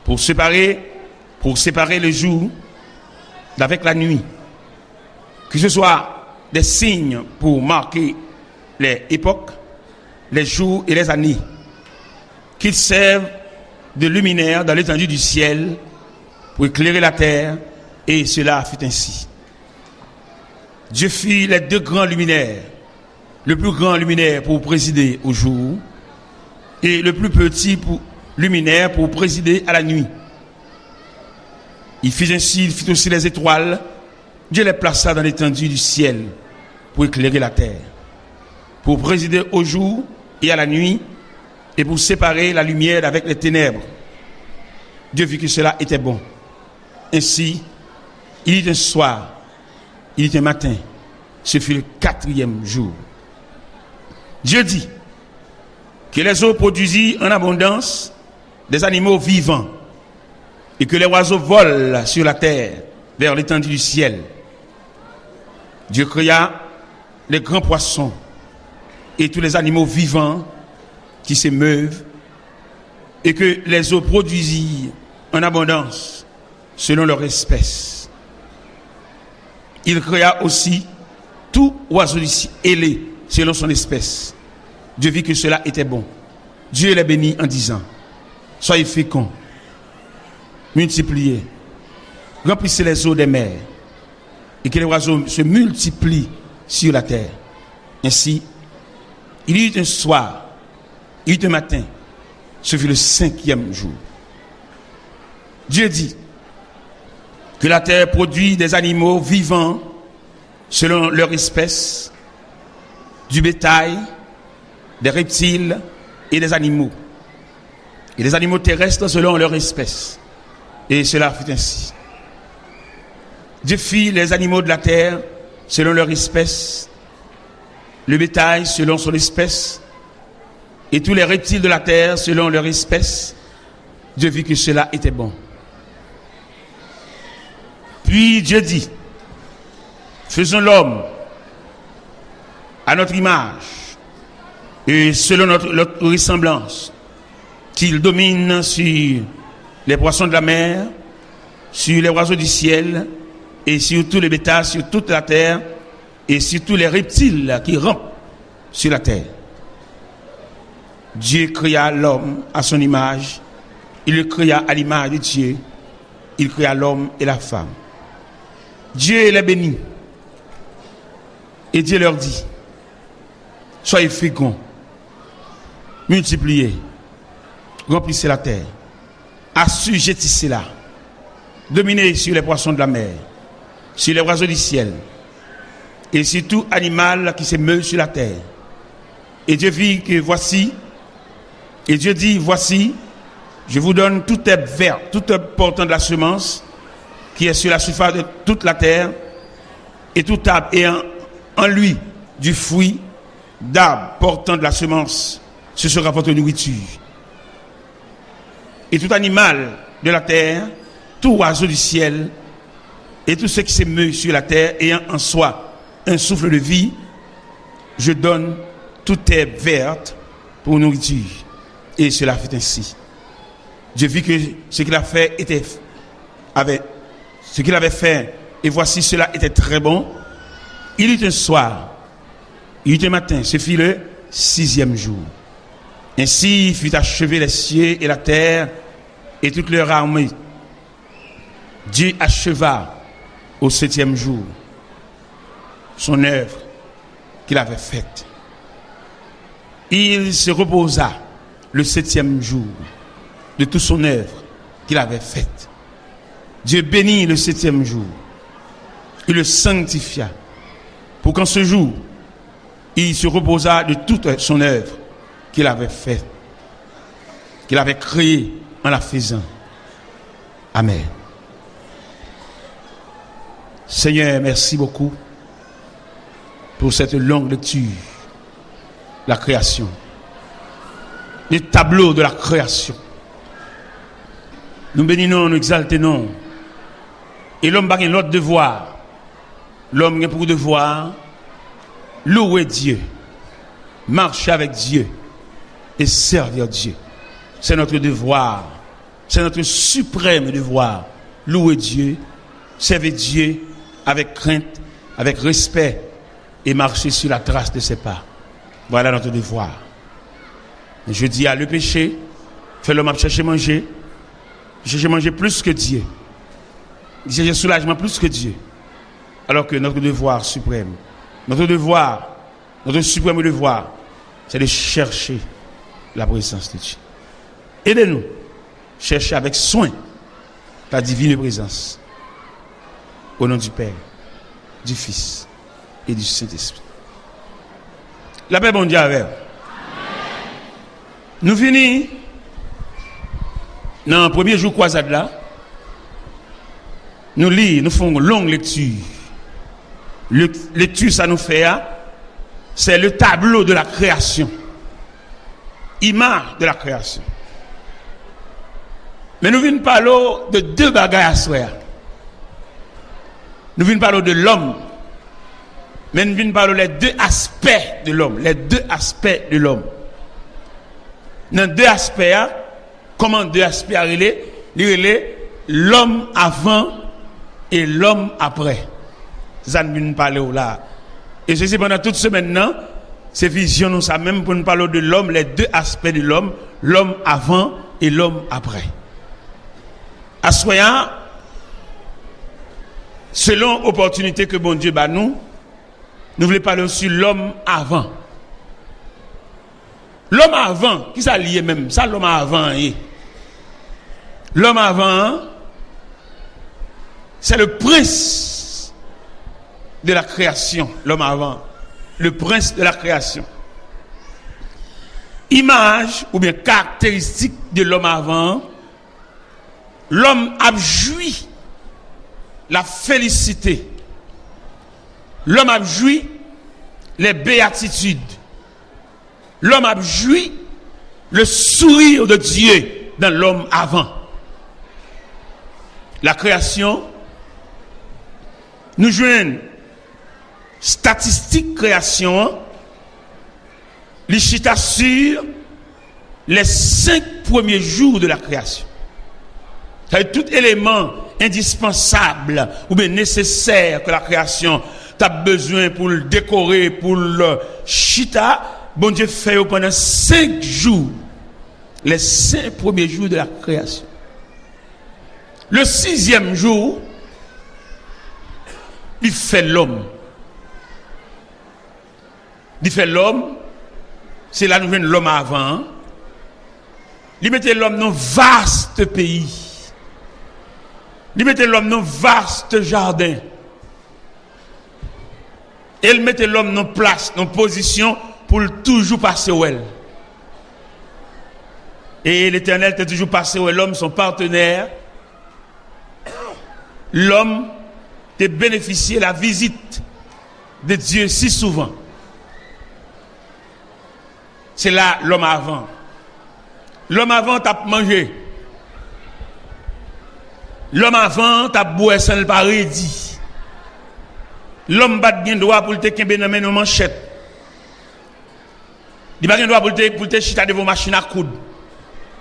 pour séparer le jour d'avec la nuit. Que ce soit des signes pour marquer les époques, les jours et les années. Qu'ils servent de luminaires dans l'étendue du ciel pour éclairer la terre, et cela fut ainsi. Dieu fit les deux grands luminaires, le plus grand luminaire pour présider au jour et le plus petit luminaire pour présider à la nuit. Il fit ainsi, il fit aussi les étoiles. Dieu les plaça dans l'étendue du ciel pour éclairer la terre, pour présider au jour et à la nuit, et pour séparer la lumière avec les ténèbres. Dieu vit que cela était bon. Ainsi, il y eut un soir, il y eut un matin. Ce fut le quatrième jour. Dieu dit que les eaux produisent en abondance des animaux vivants et que les oiseaux volent sur la terre vers l'étendue du ciel. Dieu créa les grands poissons et tous les animaux vivants qui se meuvent et que les eaux produisent en abondance selon leur espèce. Il créa aussi tout oiseau du ciel ailé selon son espèce. Dieu vit que cela était bon. Dieu les bénit en disant: soyez féconds, multipliez, remplissez les eaux des mers et que les oiseaux se multiplient sur la terre. Ainsi, il y eut un soir, il y eut un matin, ce fut le 5e jour. Dieu dit que la terre produit des animaux vivants selon leur espèce, du bétail, des reptiles et des animaux. Et des animaux terrestres selon leur espèce. Et cela fut ainsi. Dieu fit les animaux de la terre selon leur espèce, le bétail selon son espèce, et tous les reptiles de la terre selon leur espèce. Dieu vit que cela était bon. Puis Dieu dit: faisons l'homme à notre image et selon notre ressemblance, qu'il domine sur les poissons de la mer, sur les oiseaux du ciel, et sur tous les bétails, sur toute la terre, et sur tous les reptiles qui rampent sur la terre. Dieu créa l'homme à son image, il le créa à l'image de Dieu, il créa l'homme et la femme. Dieu les bénit, et Dieu leur dit: soyez féconds, multipliez, remplissez la terre, assujettissez-la, dominez sur les poissons de la mer, sur les oiseaux du ciel, et sur tout animal qui se meut sur la terre. Et Dieu vit que voici, et Dieu dit: voici, je vous donne toute herbe verte, toute herbe portant de la semence, qui est sur la surface de toute la terre, et tout arbre ayant en lui du fruit d'arbre portant de la semence, ce sera votre nourriture. Et tout animal de la terre, tout oiseau du ciel, et tout ce qui se meut sur la terre, ayant en soi un souffle de vie, je donne toute herbe verte pour nourriture. Et cela fut ainsi. Dieu vit que ce qu'il a fait ce qu'il avait fait, et voici cela était très bon. Il y eut un soir, il y eut un matin, ce fut le 6e jour. Ainsi fut achevé les cieux et la terre et toute leur armée. Dieu acheva au 7e jour son œuvre qu'il avait faite. Il se reposa le 7e jour de toute son œuvre qu'il avait faite. Dieu bénit le 7e jour. Il le sanctifia pour qu'en ce jour, il se reposa de toute son œuvre qu'il avait faite, qu'il avait créée en la faisant. Amen. Seigneur, merci beaucoup pour cette longue lecture, la création, le tableau de la création. Nous bénissons, nous exaltons. Et l'homme a l'autre devoir. L'homme a pour devoir louer Dieu, marcher avec Dieu et servir Dieu. C'est notre devoir. C'est notre suprême devoir. Louer Dieu, servir Dieu avec crainte, avec respect et marcher sur la trace de ses pas. Voilà notre devoir. Je dis à le péché, fait l'homme à chercher manger plus que Dieu. Chercher soulagement plus que Dieu. Alors que notre devoir suprême, notre suprême devoir, c'est de chercher la présence de Dieu. Aidez-nous, chercher avec soin ta divine présence. Au nom du Père, du Fils et du Saint-Esprit. La paix bon Dieu avec. Nous finissons dans le premier jour croisade là. Nous lisons, nous faisons une longue lecture. Lecture, ça nous fait, c'est le tableau de la création. image de la création. Mais nous venons parler de deux bagages à soi. Nous venons parler de l'homme. Mais nous venons parler des deux aspects de l'homme. Les deux aspects de l'homme. Dans deux aspects, comment deux aspects à relais? L'homme avant et l'homme après. Ça nous venons parler là. Et ceci pendant toute semaine, non? C'est vision, nous ça même pour nous parler de l'homme, les deux aspects de l'homme, l'homme avant et l'homme après. À soyant, selon l'opportunité que bon Dieu bat nous voulons parler sur l'homme avant. L'homme avant, qui ça lié même? Ça l'homme avant. L'homme avant, c'est le prince de la création. L'homme avant, le prince de la création. Image ou bien caractéristique de l'homme avant, l'homme a joui la félicité. L'homme a joui les béatitudes. L'homme a joui le sourire de Dieu dans l'homme avant. La création, nous jouons statistique création, les chita sur les 5 premiers jours de la création. C'est tout élément indispensable ou bien nécessaire que la création a besoin pour le décorer, pour le chita. Bon Dieu fait pendant 5 jours, les 5 premiers jours de la création. Le 6e jour, il fait l'homme. Il fait l'homme, c'est là nous venons l'homme avant. Il mettait l'homme dans un vaste pays. Il mettait l'homme dans un vaste jardin. Et il mettait l'homme dans place, dans position pour toujours passer où elle. Et l'Éternel était toujours passé où l'homme, son partenaire. L'homme a bénéficié de la visite de Dieu si souvent. C'est là l'homme avant. L'homme avant t'a mangé. L'homme avant t'a boire sans le paradis. L'homme bat bien droit pour te kembe dans mes manchettes. Il bat bien droit pour te chita devant machine à coudre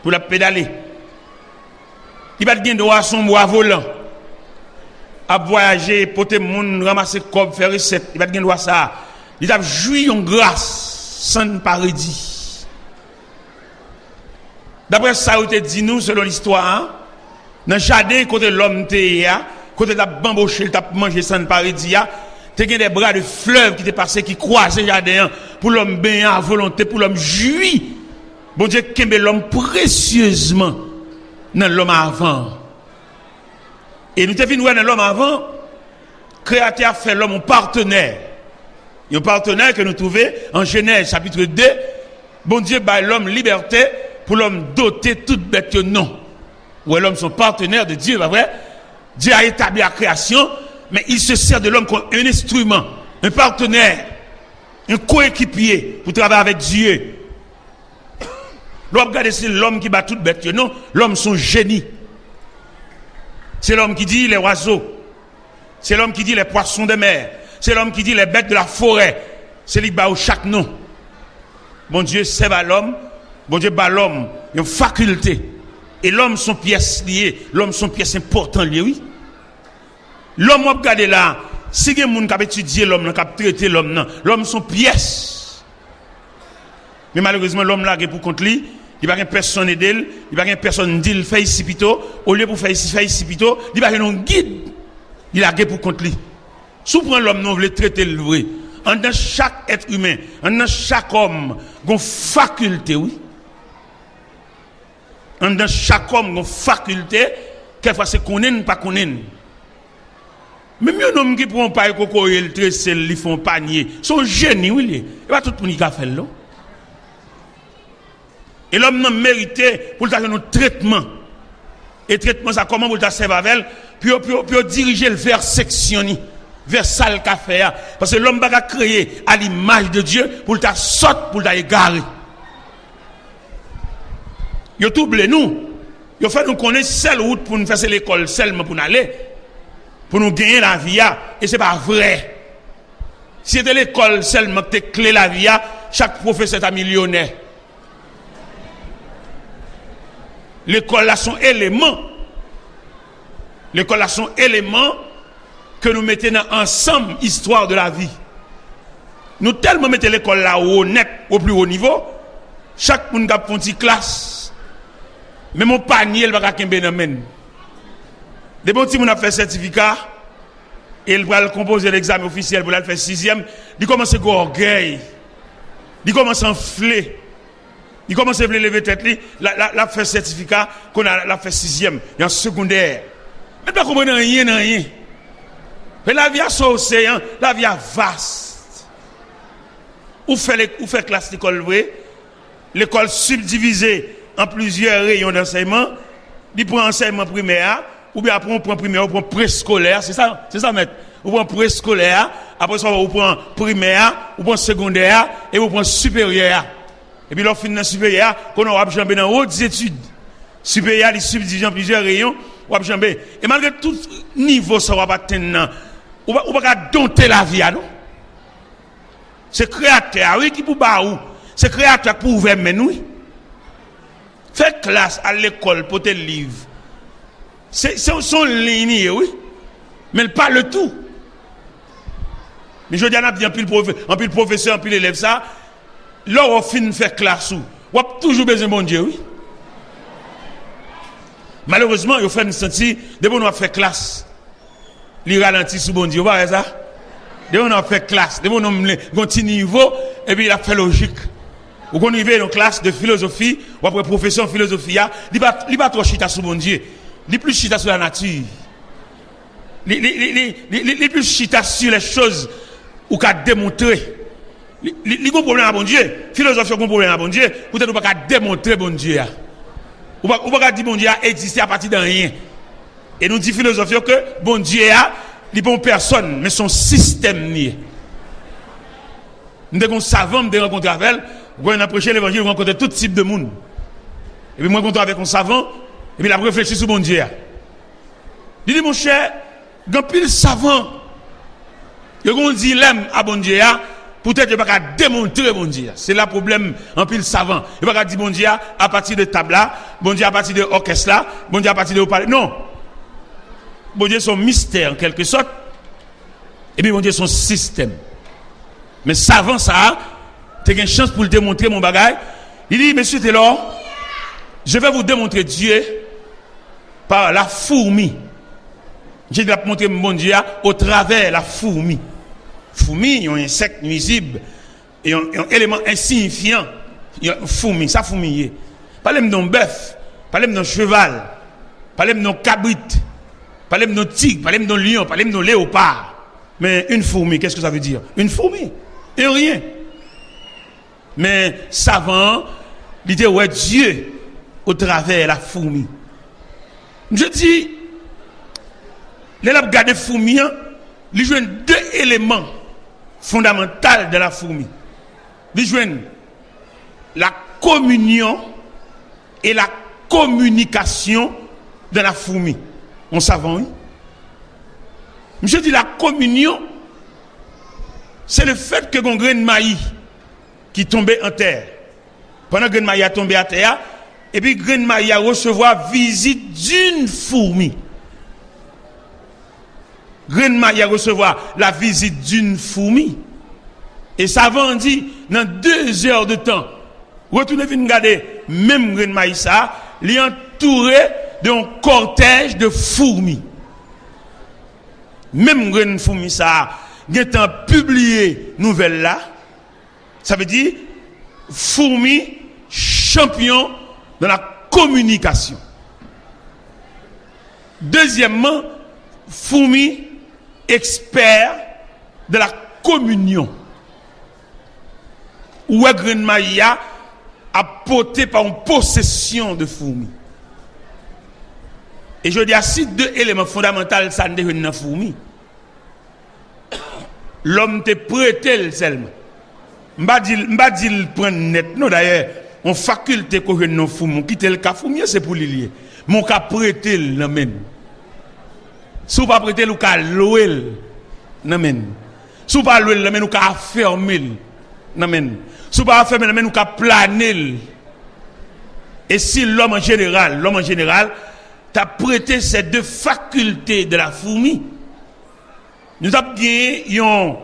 pour la pédaler. Il bat bien droit son bois volant. À voyager, porter moun, ramasser cob, faire recette. Il bat bien droit ça. Il a joui en grâce sans paradis. D'après ça, on te dit nous selon l'histoire, dans le jardin côté l'homme te côté la bamboché, il t'a mangé sans paradis. Tu as des bras de fleuve qui t'est passé, qui croisent le jardin pour l'homme baigner à volonté, pour l'homme jouir. Bon Dieu, kembe l'homme précieusement dans l'homme avant. Et nous t'avons vu dans l'homme avant, créateur a fait l'homme un partenaire. Un partenaire que nous trouvons en Genèse chapitre 2. Bon Dieu, bah l'homme liberté pour l'homme doter toute bête non. Où l'homme son partenaire de Dieu, pas vrai? Dieu a établi la création. Mais il se sert de l'homme comme un instrument, un partenaire, un coéquipier pour travailler avec Dieu. L'homme, regardez, c'est l'homme qui bat toute bête. Non, l'homme, son génie. C'est l'homme qui dit les oiseaux. C'est l'homme qui dit les poissons de mer. C'est l'homme qui dit les bêtes de la forêt. C'est lui qui bat chaque nom. Bon Dieu, c'est à l'homme. Bon Dieu, bat l'homme. Il y a une faculté. Et l'homme, son pièce liée. L'homme, son pièce important liée, oui. L'homme a regardé là, si quelqu'un qui a étudié l'homme, qui a traité l'homme, l'homme son pièce. Mais malheureusement, l'homme là, pour contre lui, il n'y a pas personne d'elle, il n'y a pas personne d'il fait ici plutôt, au lieu pour faire ici plutôt, il n'y a pas un guide. Il a pour contre lui. Si vous prenez l'homme, nous voulons traiter le vrai. En dans chaque être humain, en dans chaque homme, il y a une faculté, oui. En dans chaque homme, il y a une faculté, quelquefois c'est qu'on n'est pas qu'on est. Mais mieux non qui prend pas coco et le tressel, ils font panier. Son génie oui, il va tout pour ni faire là. Et l'homme n'a mérité pour faire un traitement. Et traitement ça comment pour ta servir puis diriger vers section vers salle café parce que l'homme va créer à l'image de Dieu pour ta sorte pour ta égarer. Yo trouble nous. Yo fait nous connaître seule route pour nous faire l'école seulement pour nous aller. Pour nous gagner la vie. Et c'est pas vrai. Si c'était l'école seulement que clé la vie, chaque professeur est millionnaire. L'école a son élément. L'école a son élément que nous mettons ensemble, histoire de la vie. Nous tellement mettons l'école là au net, au plus haut niveau, chaque monde a une petite classe. Mais mon panier, il va pas kembe nan men. Des bons petits moun a fait certificat, et il va composer l'examen officiel pour le faire 6e, il commence à avoir orgueil. Il commence à enfler. Il commence à lever tête, la fait certificat, qu'on a la fait 6e, et en secondaire. Mais pas comprendre rien, rien. Mais la vie a son océan, la vie a vaste. Ou fait classe d'école vrai, l'école subdivisée en plusieurs rayons d'enseignement, il prend enseignement primaire, ou bien après on prend primaire, on prend préscolaire, c'est ça, maître. On prend préscolaire, après ça on prend primaire, on prend secondaire, et on prend supérieur. Et puis l'offre dans supérieur, qu'on aura jambé dans hautes études. Supérieur, il subdivise en plusieurs rayons, on va jambé. Et malgré tout niveau ça va pas atteindre, on va pas dompter la vie, non? C'est créateur, oui, qui pour baou. C'est créateur pour ouvrir mais nous. Faire classe à l'école pour tes livres. C'est son ligne, oui. Mais pas le tout. Mais je dis à bien en pile professeur, en pile élève ça. Là, on finit faire classe. On a toujours besoin de bon Dieu, oui. Malheureusement, il faut sentir, dès qu'on a fait classe, il ralentit sous bon Dieu, vous voyez ça? Dès qu'on a fait classe, dès qu'on a un petit niveau, et puis il a fait logique. Ou qu'on arrive dans une classe de philosophie, ou après profession de philosophie, il va trop chita sous bon Dieu. Il plus chita sur la nature. Il plus chita sur les choses ou qu'a démontrer. Il a un problème à bon Dieu. Philosophie a un problème à bon Dieu. Peut-être qu'on pas démontrer bon Dieu. Ou pas dire bon Dieu a existé à partir de rien. Et nous dit philosophie que bon Dieu a, il n'est pas personne, mais son système nié. Nous sommes savants, nous rencontrons avec elle. Quand on a prêché l'évangile, on rencontre tout type de monde. Et puis moi, je rencontre avec un savant, et puis il a réfléchi sur bon Dieu. Il dit, mon cher, quand pile savant, il y a un dilemme à bon Dieu, peut-être qu'il n'y a pas qu'à démontrer bon Dieu. C'est là le problème en pile savant. Il n'y a pas qu'à dire bon Dieu à partir de table là, bon Dieu à partir de orchestre là, bon Dieu à partir de haut-parleur. Non. Bon Dieu, son mystère en quelque sorte, et puis bon Dieu, son système. Mais savant ça, tu as une chance pour le démontrer mon bagage. Il dit, monsieur Taylor, je vais vous démontrer Dieu par la fourmi. Je vais vous montrer mon Dieu au travers la fourmi. Fourmi, un insecte nuisible, et un élément insignifiant. Fourmi, ça fourmiller. Parlez-moi d'un bœuf, parlez-moi d'un cheval, parlez-moi d'un cabrit, parlez-moi d'un tigre, parlez-moi d'un lion, parlez-moi d'un léopard. Mais une fourmi, qu'est-ce que ça veut dire? Une fourmi, et rien. Mais savant, il dit ouais Dieu au travers la fourmi. Je dis, les lab garder fourmi, ils jouent deux éléments fondamentaux de la fourmi. Ils jouent la communion et la communication de la fourmi. On savant, oui. Je dis la communion, c'est le fait que un grain de maïs qui tombait en terre. Pendant que le grain de maïs a tombé à terre, et puis le grain de maïs a recevoir visite d'une fourmi. Le grain de maïs a recevoir la visite d'une fourmi. Et savant dit, dans 2 heures de temps, retournez venir regarder, même grain de maïs ça, il est entouré d'un cortège de fourmis. Même grain de fourmi ça, il est en publié nouvelle là. Ça veut dire fourmi champion dans la communication. Deuxièmement, fourmi expert de la communion. Ou un grain de maïs apporté par une possession de fourmi. Et je dis à ces 2 éléments fondamentaux, ça ne devient pas fourmi. L'homme te prêté seulement. M'ba dit le prendre net. Non d'ailleurs, on faculté que non fou, quitter le cas foumier c'est pour lier. Mon cas prêter l'amen. Si vous pas prêter le cas louer l'amen. Si vous pas louer l'amen, ou cas fermer l'amen. Si vous pas fermer l'amen, ou cas planer. Et si l'homme en général t'a prêté ces deux facultés de la fourmi, nous avons gagné un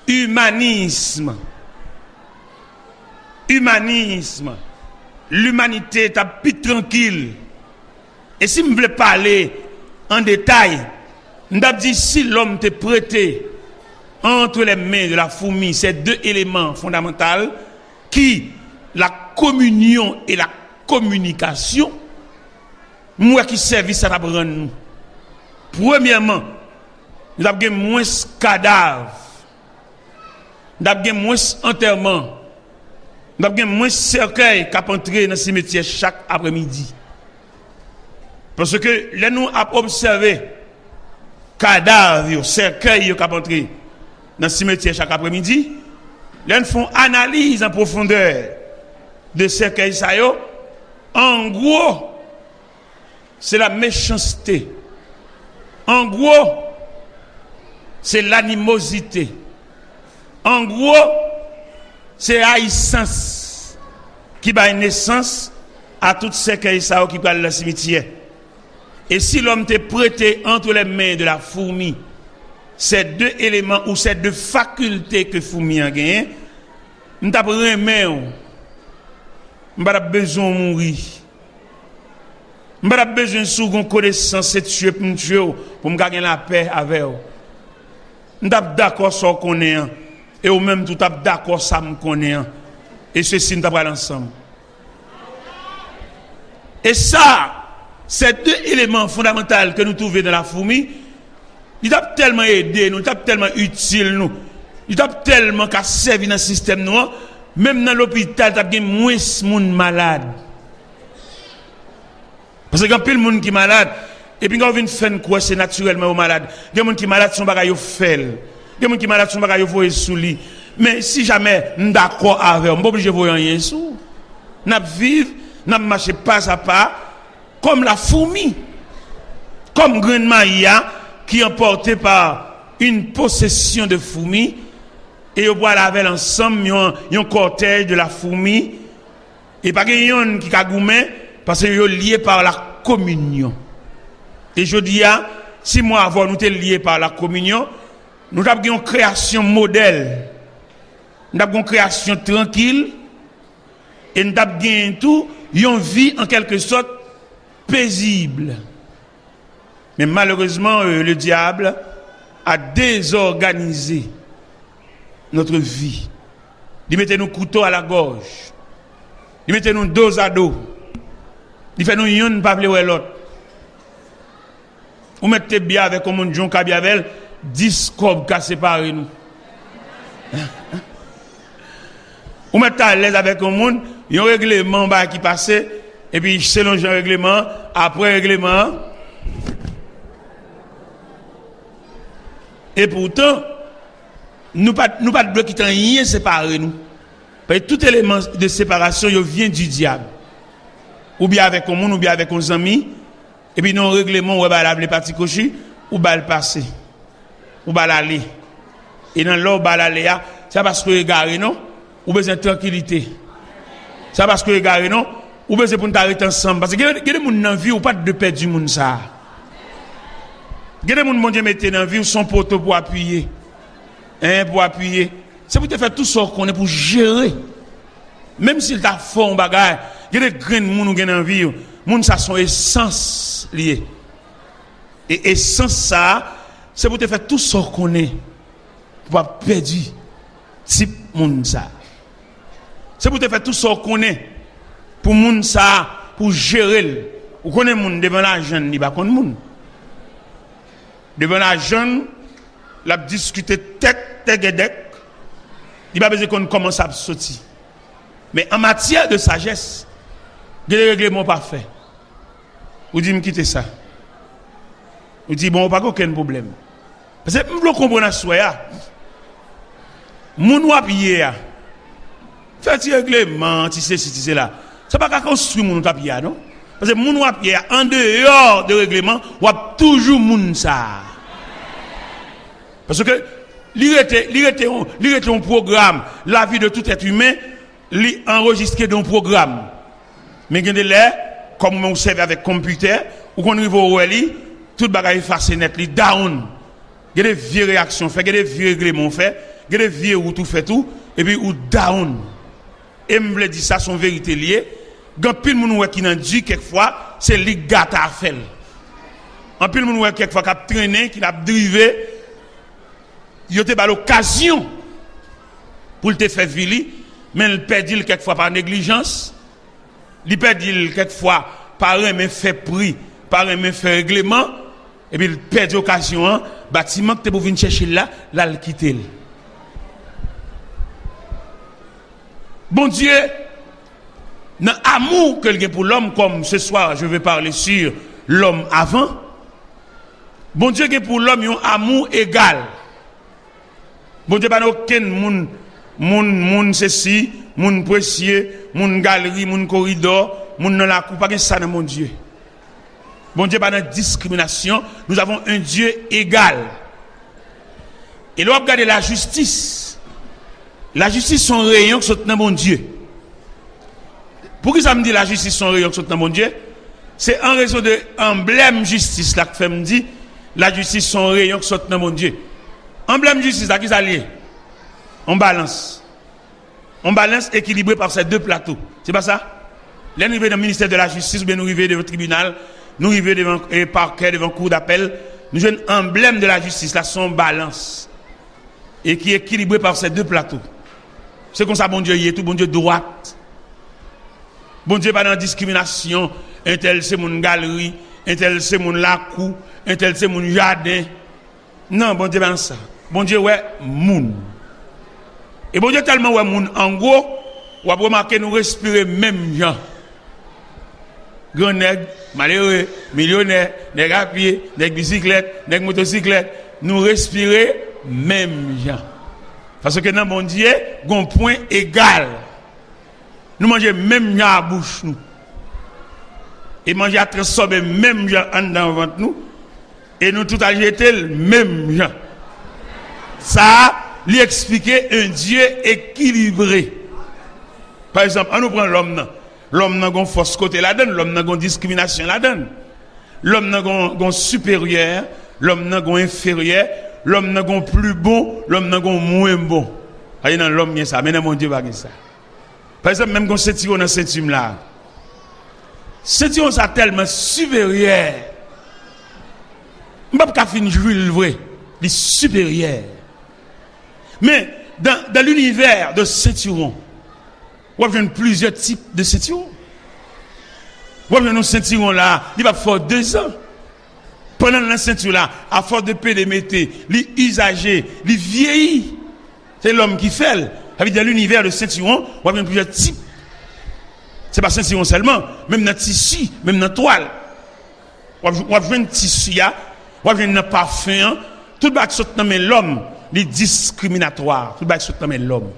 humanisme. L'humanité est plus tranquille. Et si je voulais parler en détail, nous avons dit si l'homme t'est prêté entre les mains de la fourmi, ces deux éléments fondamentaux qui, la communion et la communication, moi qui service ça va prendre nous. Premièrement, nous avons moins cadavres, nous avons moins enterrement, nous avons moins cercueil qui entrer dans le cimetière chaque après-midi. Parce que là nous avons observé cadavres, cercueil qui entrer dans le cimetière chaque après-midi, là nous font analyse en profondeur de cercueil ça yo. En gros, c'est la méchanceté. En gros, c'est l'animosité. En gros, c'est haïssance qui va naissance à toutes ces caïssaos qui parlent dans le cimetière. Et si l'homme t'est prêté entre les mains de la fourmi, ces deux éléments ou ces deux facultés que fourmi a gagné, nous t'avons remis. Je n'ai pas besoin de mourir. Je n'ai pas besoin de sougon connaissance et tuer pour me tuer pour me gagner la paix avec vous. Je suis d'accord sur ce qu'on est. Et vous même tout d'accord sur ce qu'on est. Et ceci, nous sommes ensemble. Et ça, ces deux éléments fondamentaux que nous trouvons dans la fourmi, ils ont tellement aidé nous, ils ont tellement utile nous, ils ont tellement servi dans le système noir. Même dans l'hôpital, il y a moins de monde malade. Parce qu'il y a plus de monde qui est malade. Et puis quand on vient faire quoi, c'est naturellement malade. Il y a des gens qui sont malades, sont bagaille fait. Il y a des gens qui sont malades, sont bagaille voyer sous lit. Mais si jamais nous d'accord avec, on pas obligé de voir rien sous. N'a vivre, n'a marcher pas à pas comme la fourmi. Comme grain maïa qui est emporté par une possession de fourmis. Et on voit avec ensemble un cortège de la fourmi. Et pas qu'il qui a goumé parce que sont liés par la communion. Et je dis, si moi avant nous sommes liés par la communion, nous avons une création modèle. Nous avons une création tranquille. Et nous avons tout, une vie en quelque sorte paisible. Mais malheureusement, le diable a désorganisé notre vie. Il mettait nos couteaux à la gorge. Il mettait nous dos à dos. Il fait nous yon pas vle l'autre. Ou mettez bien avec un John Kabiavel 10 cob qui séparé nous. Ou mettez à l'aise avec un monde, il y a un règlement qui passe et puis selon le règlement, après règlement. Et pourtant nous pas de qui rien séparer nous. Parce que tout élément de séparation vient du diable. Ou bien avec un monde, ou bien avec un ami. Et puis non règlement, on va laver parti cochu, ou va le passer. Ou va l'aller. Et dans l'eau, va l'aller, c'est parce que égaré non, ou besoin de tranquillité. C'est parce que égaré non, ou besoin pour nous arrêter ensemble. Parce que il y a des gens dans la vie ou pas de perdre du monde ça. Il y a des gens qui Dieu mettent dans la vie ou son poteau pour appuyer. Pour appuyer. C'est pour te faire tout ça qu'on est pour gérer. Même s'il t'a fait un bagage, il y a des grains de monde qui ont envie. Moun ça sont essence liée. Et essence ça, c'est pour te faire tout ça qu'on est pour pas perdre type monde ça. C'est pour te faire tout ça qu'on est pour monde ça pour gérer. Vous connaissez monde devant la jeune, il va connaître monde. Devant la jeune, l'a discuter tête tête. Il va besoin qu'on commence à sortir. Mais en matière de sagesse, il y a des règlements parfaits. Vous dites, me quittez ça. Vous dites, bon, pas aucun problème. Parce que vous comprenez ce soir. Mon wap hier, Fait ti règlement, ti c'est là. Ça pas qu'à construire mon tapia non? Parce que moun wap yé en dehors de règlement, wap toujours moun ça. Parce que li était un programme, la vie de tout être humain, li enregistré dans un programme. Mais gen de là, comme on serve avec computer, ou qu'on arrive au li, tout bagay effacé net li down. Gen des vieux réactions fait, gen des vieux règlements fait, gen des vieux ou tout fait tout et puis ou down. Et me vle dit ça son vérité liée. Gan pile moun wè qui nan dit quelquefois, c'est li gata a fait. En pile moun wè quelquefois qui a traîné, qui a drivé, il te ba l'occasion pour te faire vili, mais il perdit quelquefois par négligence, il perdit quelquefois par un fait pris, par un fait règlement, et puis il perdit l'occasion, hein, bâtiment que tu pour venir chercher là, le quitter. Bon Dieu, dans l'amour que il a pour l'homme, comme ce soir je vais parler sur l'homme avant, bon Dieu a pour l'homme un amour égal. Bon Dieu, pas aucun moun ceci, moun précieux, moun galerie, moun corridor, moun dans la cour, pas ça dans mon Dieu. Bon Dieu, pas de discrimination, nous avons un Dieu égal. Et là, regardez la justice. La justice, son rayon qui saute dans mon Dieu. Pourquoi ça me dit la justice, son rayon qui saute dans mon Dieu? C'est en raison de emblème justice là que fait me dit la justice, son rayon qui saute dans mon Dieu. Emblème justice, à qui ça lié? On balance. On balance équilibré par ces deux plateaux. C'est pas ça? Là, nous arrivons dans le ministère de la justice, ou bien nous arrivons devant le tribunal, nous arrivons devant le parquet, devant le cour d'appel. Nous avons un emblème de la justice, là, son balance. Et qui est équilibré par ces deux plateaux. C'est comme ça, bon Dieu, il est tout, bon Dieu, droite. Bon Dieu, pas dans la discrimination. Un tel, c'est mon galerie. Un tel, c'est mon lacou. Un tel, c'est mon jardin. Non, bon Dieu, pas dans ça. Bon Dieu, ouais, moun. Et bon Dieu, tellement ouais, moun, en gros, on va remarquer, nous respirer même gens. Grand nègre, malheureux, millionnaire, nègre à pied, nègre bicyclette, nègre motocyclette, nous respirer même gens. Parce que dans mon Dieu, on a un point égal. Nous mangeons même gens à bouche nous. Et manger à transformer même gens en dans ventre nous. Et nous tout à jeter le même gens. Ça, lui expliquer un Dieu équilibré. Par exemple, on nous prend l'homme. L'homme n'a pas force côté la donne, l'homme n'a pas discrimination la donne. L'homme n'a pas supérieur, l'homme n'a pas inférieur, l'homme n'a pas plus bon, l'homme n'a pas moins bon. Aïe dans l'homme bien ça, mais dans mon Dieu pas ça. Par exemple, même quand c'est dans cette team là. C'est ça tellement supérieur. On ne peut pas finir jouer le vrai, il est supérieur. Mais dans l'univers de Saint-Turon, on a plusieurs types de Saint-Turon. On a un Saint-Turon là, il va faire 2 ans. Pendant le Saint-Turon là, à force de pédéméter, les usagers, les vieillis, c'est l'homme qui fait. Dans l'univers de Saint-Turon, on a plusieurs types. Ce n'est pas Saint-Turon seulement, même dans le tissu, même dans la toile. On a un tissu, on a un parfum, tout le qui saute dans l'homme. Les discriminatoires, tout le qui saute dans l'homme.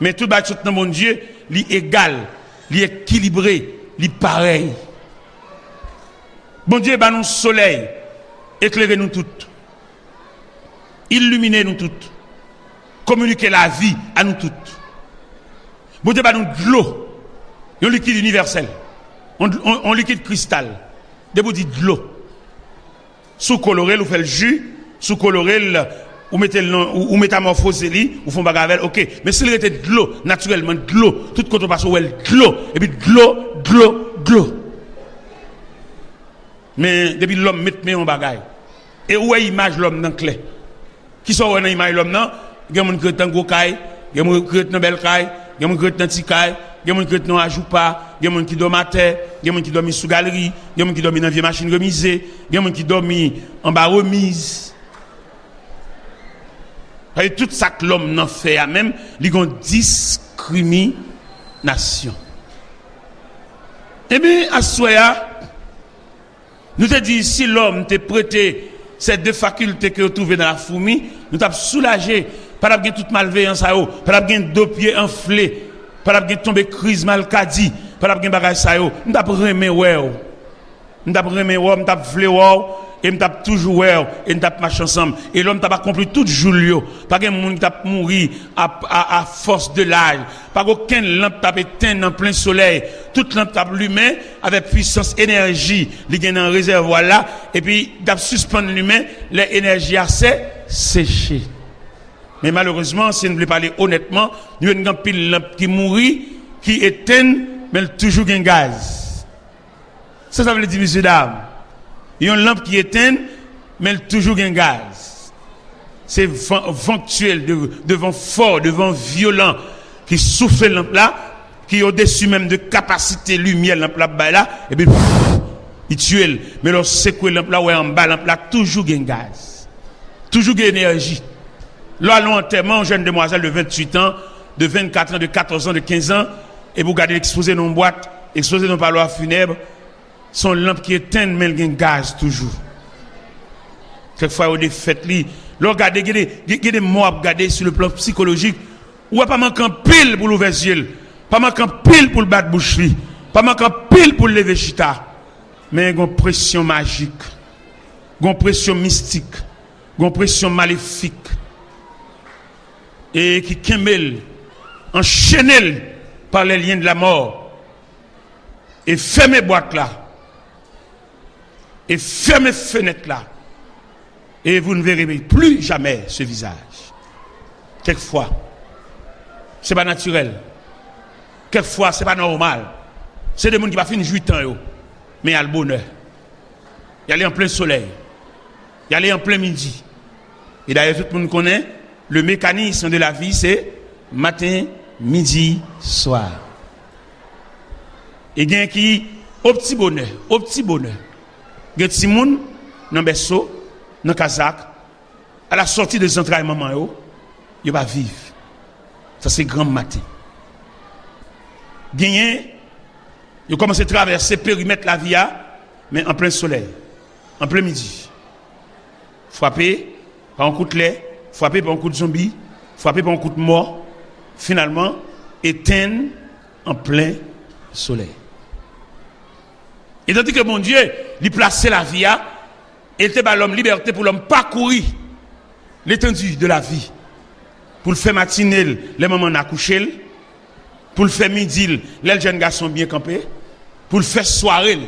Mais tout le qui saute dans mon Dieu, les égal, les équilibré, les pareil. Bon Dieu, nous soleil, éclairez-nous toutes, illuminez-nous toutes, communiquez la vie à nous toutes. Bon Dieu, nous de l'eau, un liquide universel, un liquide cristal, de vous dites de l'eau. Sous coloré, vous faites le jus. Sous coloré, ou mettez ou métamorphosez, ou font bagavel, ok. Mais s'il était de l'eau, naturellement, de l'eau, tout quand on passe où elle, de l'eau, et puis de l'eau. Mais depuis l'homme met en bagaille. Et où est l'image l'homme dans clé? Qui sont dans l'image l'homme dans? Il y a des gens qui sont dans gros caille, il y a des gens qui sont dans belle caille, il y a des gens qui sont dans petit caille, il y a des gens qui sont dans ajoupa, il y a des gens qui dorment à terre, il y a des gens qui dorment sous galerie, il y a des gens qui dorment dans vieille machine remisée, il y a des gens qui dorment en bas remise. Et tout ça que l'homme n'en fait, même, il y a une discrimination. Eh bien, à ce soir, nous te dit, si l'homme t'a prêté ces 2 facultés que vous trouvez dans la fourmi, nous t'avons soulagé pas de toute malveillance ça yo, pas de deux pieds enflés, pas de tomber crise malcadi, pas de bagage ça yo. Nous t'a remet ouais. Nous t'a remet ouais, nous t'a vle ouais et nous t'a toujours ouais et nous t'a marcher ensemble et l'homme t'a pas accompli tout jour pas de monde t'a mourir à force de l'âge, pas aucun lampe t'a éteint en plein soleil, toute lampe t'a allumé avec puissance énergie, li gen dans réservoir là et puis t'a suspendre l'humain, l'énergie a séché. Mais malheureusement, si nous voulons parler honnêtement, nous avons une pile lampe qui mourit, qui éteint, mais toujours un gaz. Ça veut dire, messieurs, dames. Il y a une lampe qui éteint, mais toujours un gaz. C'est ventuel, de vent fort, de vent violent, qui souffle la lampe là, qui est au-dessus même de capacité lumière, lampe là, et puis, il tue. Mais lorsque c'est lampe là, ouais, en bas, lampe là, toujours un gaz. Toujours une énergie. Là, allons enterrement une jeune demoiselle de 28 ans, de 24 ans, de 14 ans, de 15 ans, et vous regardez exposé dans une boîte, exposé dans un parloir funèbre, son lampe qui éteint, mais il y a un gaz toujours. Quelquefois, il y a des fêtes, là, regardez, il y a des mots à regarder sur le plan psychologique, ou pas manquer pile pour l'ouvrir les yeux, pas manquer pile pour le battre bouche, pas manquer pile pour le lever chita, mais il y a une pression magique, une pression mystique, une pression maléfique. Et qui kemel, enchaîné par les liens de la mort, et fermez boîte là, et fermez fenêtre là, et vous ne verrez plus jamais ce visage. Quelquefois, c'est pas naturel. Quelquefois, c'est pas normal. C'est des gens qui va finir 8 ans, mais il y a le bonheur. Il y a en plein soleil. Il y a en plein midi. Et d'ailleurs, tout le monde connaît. Le mécanisme de la vie, c'est matin, midi, soir. Et il y a qui, au petit bonheur. Il y a des gens dans le berceau, dans le Kazakh, à la sortie des entrailles maman, ils vont vivre. Ça, c'est grand matin. Il y a ils commencent à traverser le périmètre de la vie, mais en plein soleil, en plein midi. Frappé par un coup de lait. Frappé par un coup de zombie, frappé par un coup de mort, finalement, éteint en plein soleil. Et tandis que mon Dieu, il plaçait la vie, il était par l'homme liberté pour l'homme parcourir l'étendue de la vie. Pour le faire matinée, les moments d'accoucher, pour le faire midi, les jeunes garçons bien campés, pour le faire soirée,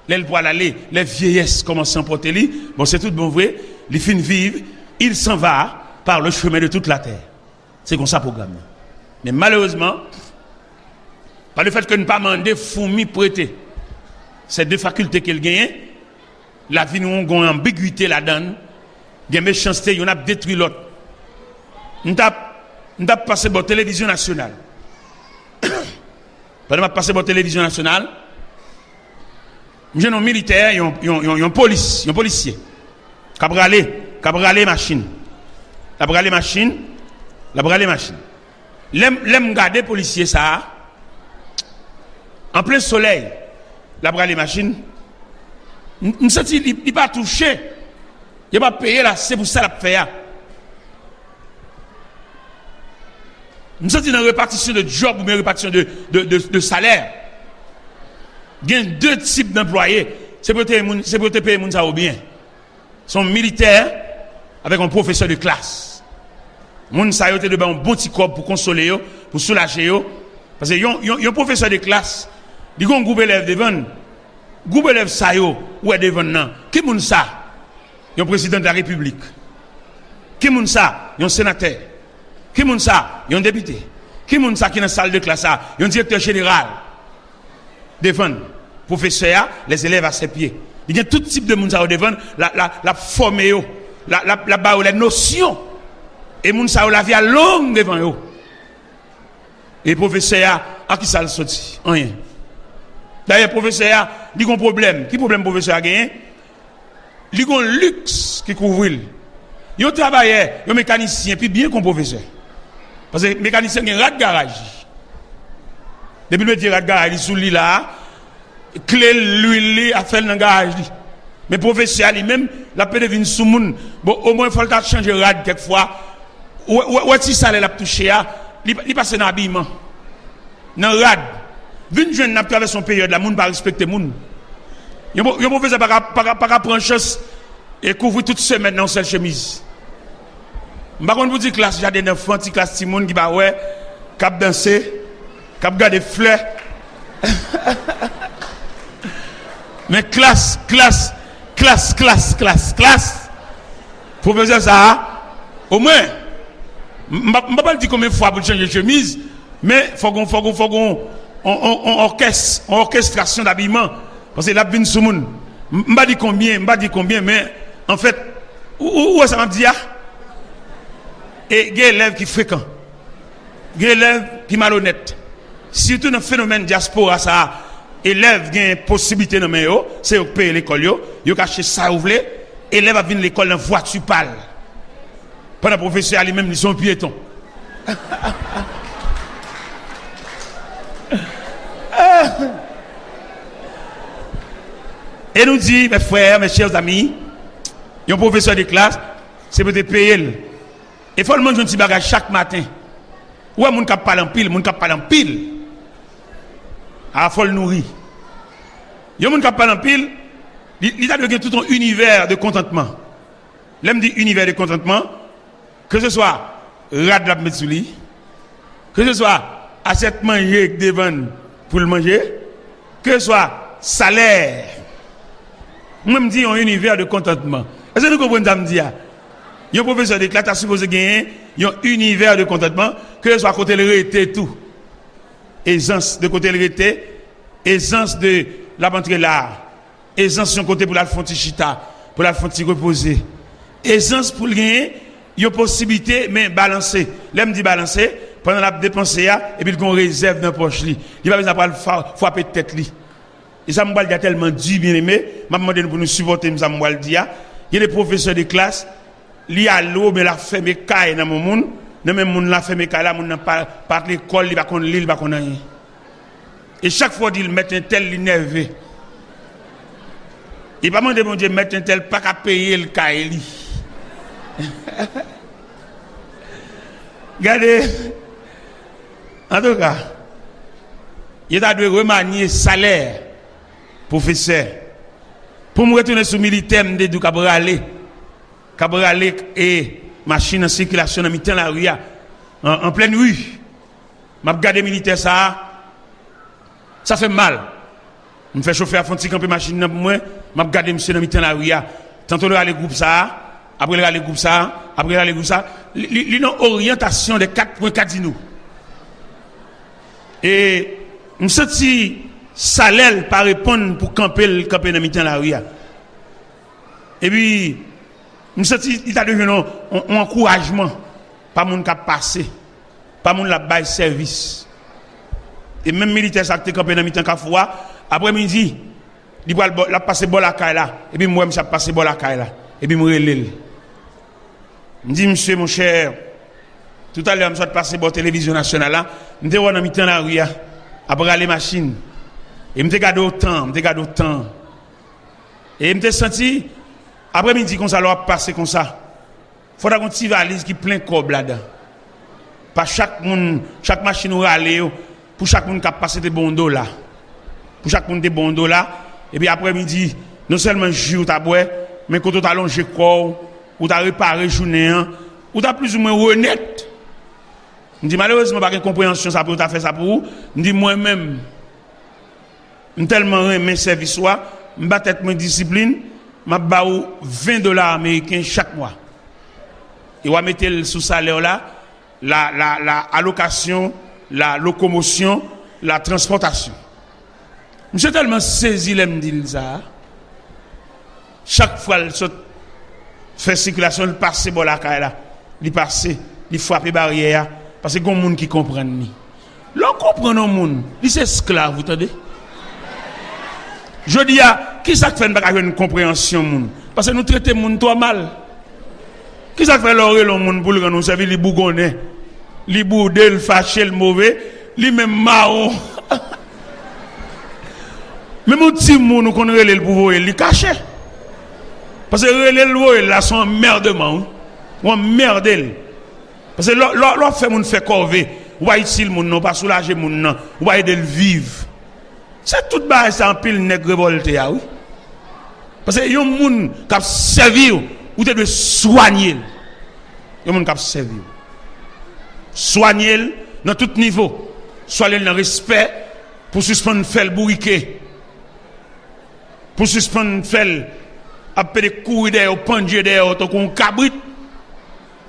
les poils aller, les vieillesses commencent à emporter lui. Bon, c'est tout bon vrai, les fins vivent, il s'en va par le chemin de toute la terre. C'est comme ça le programme. Mais malheureusement, par le fait que nous ne pas demander fourmi prêter ces deux facultés qu'elle gagne, la vie nous a une ambiguïté là-dedans, il y a une méchanceté, il y a détruit l'autre. Nous avons passé par la télévision nationale. Pendant que passé par la télévision nationale, nous avons un militaire, un policier, qui a bralé machine. La bralé machine. L'aime garder policier ça. En plein soleil, la bralé machine. Nous senti il pas touché. Il pas payé là, c'est pour ça la fait. Nous senti dans répartition de job ou une répartition de salaire. Il y a deux types d'employés. C'est pour te payer moun ça au bien. Sont militaires avec un professeur de classe. Moun sa yo te de un bon petit corps pour consoler yo, pour soulager yo parce que yon professeur de classe, di gon groupe élève devant. Groupe élève sa yo ou devant nan. Qui moun ça? Yon président de la République. Qui moun ça? Yon sénateur. Qui moun ça? Yon député. Qui moun ça qui dans salle de classe ça? Yon directeur général. Devant professeur, les élèves à ses pieds. Il y a tout type de moun sa yo devant la forme yo, la ba les notions. Et moun sa yo la vie à longue devant yo. Et professeur à qui ça le sorti? Rien. D'ailleurs professeur il a un problème. Qui problème professeur a gagné? Il a un luxe qui couvre. Yo travailleur, yo mécanicien puis bien comme professeur. Parce que mécanicien a un rat de garage. Depuis le métier rat de garage, il sous lit là, clé l'huile a fait dans le garage. Mais professeur lui-même, la paix devine sous moun. Bon, au moins il faut le changer rat quelquefois. Ou si ça l'a touché, il passe dans l'habillement. Dans le rad. Vune jeune n'a traversé son période, la moun pas respecter moun. Yon professeur pas prendre chance et couvrir toute semaine dans seule chemise. Par contre, vous dites classe, j'ai des enfants, petit classe Timon qui va ouais, cap danser, cap garder fleurs. Mais classe. Professeur ça, au moins, je ne pas dire combien de fois pour changer de chemise, mais faut qu'on orchestration d'habillement. Parce que là, vient sous moun. Je ne pas dire combien, mais en fait, où ça m'a dit? Et il y a des élèves qui fréquents. Il y a des élèves qui malhonnêtes. Surtout dans le phénomène diaspora, ça, élèves qui ont une possibilité de main, c'est de payer l'école, ils ont caché ça, ouvert, élèves à venir à l'école en voiture pâle. Pendant le professeur lui-même, ils sont piétons. Et nous dit, mes frères, mes chers amis, il y a un professeur de classe, c'est pour te payer. Il faut le manger un petit bagage chaque matin. Ou est-ce qu'on parle en pile, Ah, il faut le nourrir. Il y a des gens qui parlent en pile, il a devenu tout un univers de contentement. L'aime dit univers de contentement, que ce soit rad la mettre sous lit, que ce soit assiette manger devant pour le manger, que ce soit salaire. Moi, je me dis un univers de contentement. Est-ce que vous comprenez ce que je dis? Il y a un professeur de classe qui a supposé gagner un univers de contentement, que ce soit côté le rété tout. Aisance de côté le rété, aisance de la rentrée là, aisance de côté pour la fontichita, pour la fonti reposer. Aisance pour gagner, il y a une possibilité, mais balancer. L'aime dit balancer, pendant la dépenser, et puis il y a une réserve dans la poche. Il va besoin de frapper tête. Et ça m'a dit tellement dur, bien aimé, m'a demandé pour nous supporter, ça m'a dit. Il y a des professeurs de classe, li a l'eau, mais la fait mes cailles dans mon monde. Non, même moun la fait mes cailles là, moun n'a pas l'école, il va qu'on l'île, il va qu'on rien. Et chaque fois qu'il met un tel énervé. Il va demander mon Dieu mettre un tel pas qu'à payer le caille. Regardez. En tout cas, il a dû remanier salaire professeur. Pour me retourner sur militaire, je dis Cabralé et machine en circulation dans mi-temps la rue en pleine rue. M'a regardé militaire ça fait mal. Me fait chauffer à fond camper machine pour moi, m'a regardé monsieur dans mi-temps la rue. Tantôt le aller groupe ça, après le aller groupe ça, après le aller groupe ça, une orientation de 4.4 nous. Et me senti salaire par répondre pour camper dans mi-temps la rue. Et puis me senti il a devenu un encouragement pas moun qui passer, pas moun la bail service. Et même militaire ça qui campé dans mi-temps Kafoua, après-midi, il va passer bol à caille là et puis moi je passer bol à caille là et puis me relève. Me dit monsieur mon cher, tout à l'heure je passer bol télévision nationale là, me dit dans mi-temps la rue après les machines. Et me regarde autant. Et me senti après-midi comme ça leur passer comme ça. Faudra qu'on tire valise qui plein cob là-dedans. Pas chaque machine ou aller pour chaque monde qui a passé des bons dos là. Pour chaque monde des bons dos là et puis après-midi non seulement jour ta boire mais quand tu as allongé corps ou tu as réparé journée ou tu as plus ou moins honnête. Me dit malheureusement pas de compréhension ça pour tu faire ça pour vous. Me dit moi-même tellement mes services soit m'ba tête mon discipline m'a ba ou $20 américains chaque mois. Et on va mettre sous salaire là la allocation, la locomotion, la transportation. Monsieur tellement saisi l'aime dit ça. Chaque fois il fait circulation, il passe bon la caille là, il passe, il frappe barrière parce que gon monde qui comprend ni. L'on comprend non monde, il c'est esclave, vous entendez? Je dis qui ça fait une compréhension monde parce que nous traitons monde trop mal. Qui ça fait l'oreille le monde pour nous servir les bougonnais, les boudel, le fâché, le mauvais, les même marron. Même au petit monde nous connaît le pouvoir il caché. Parce que le là sont emmerdement. On merde. Parce que l'on fait moun fait corvée, ou va utile moun non, pas soulager moun non, ou va aider le vivre. C'est tout bas ça en pile nèg révolté oui. Parce que yon moun qui servi ou te doit soigner. Yon moun qui servi. Soigner dans tout niveau. Soigner dans respect pour suspendre faire le bourriquet. Pour suspendre faire après des coups derrière, pendier derrière, tant qu'on cabrit.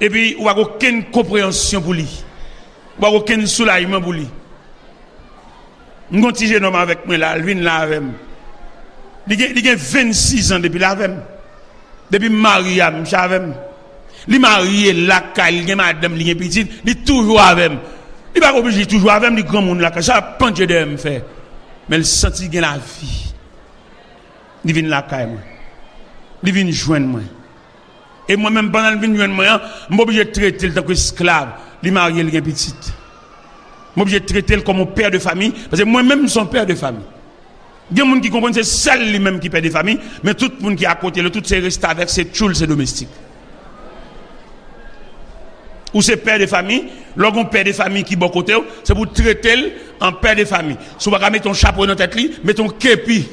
Et puis, on n'a aucune compréhension pour lui. On n'a aucun soulagement pour lui. Je suis un homme avec moi là, il vient là avec moi. Il a 26 ans depuis là avec moi. Depuis marié, je suis avec moi. Il est marié là, il a madame, il est petit, il est toujours avec moi. Il n'est pas obligé toujours avec moi, il est grand monde là, ça a pendier derrière me faire. Mais il sent qu'il a la vie. Il vient là, il vient joindre moi. Et moi-même, pendant le vin, je suis obligé de traiter le tant qu'esclave. Il marié, il est petit. Je suis obligé de traiter comme un père de famille. Parce que moi-même, je suis un père de famille. Il y a des gens qui comprennent que c'est seul lui-même qui est père de famille. Mais tout le monde qui est à côté, tout c'est resté avec ses tchoules, ses domestiques. Ou c'est père de famille, lorsqu'on père de famille qui est bon côté, c'est pour traiter en père de famille. Si vous mettre ton chapeau dans la tête, mettez ton képi.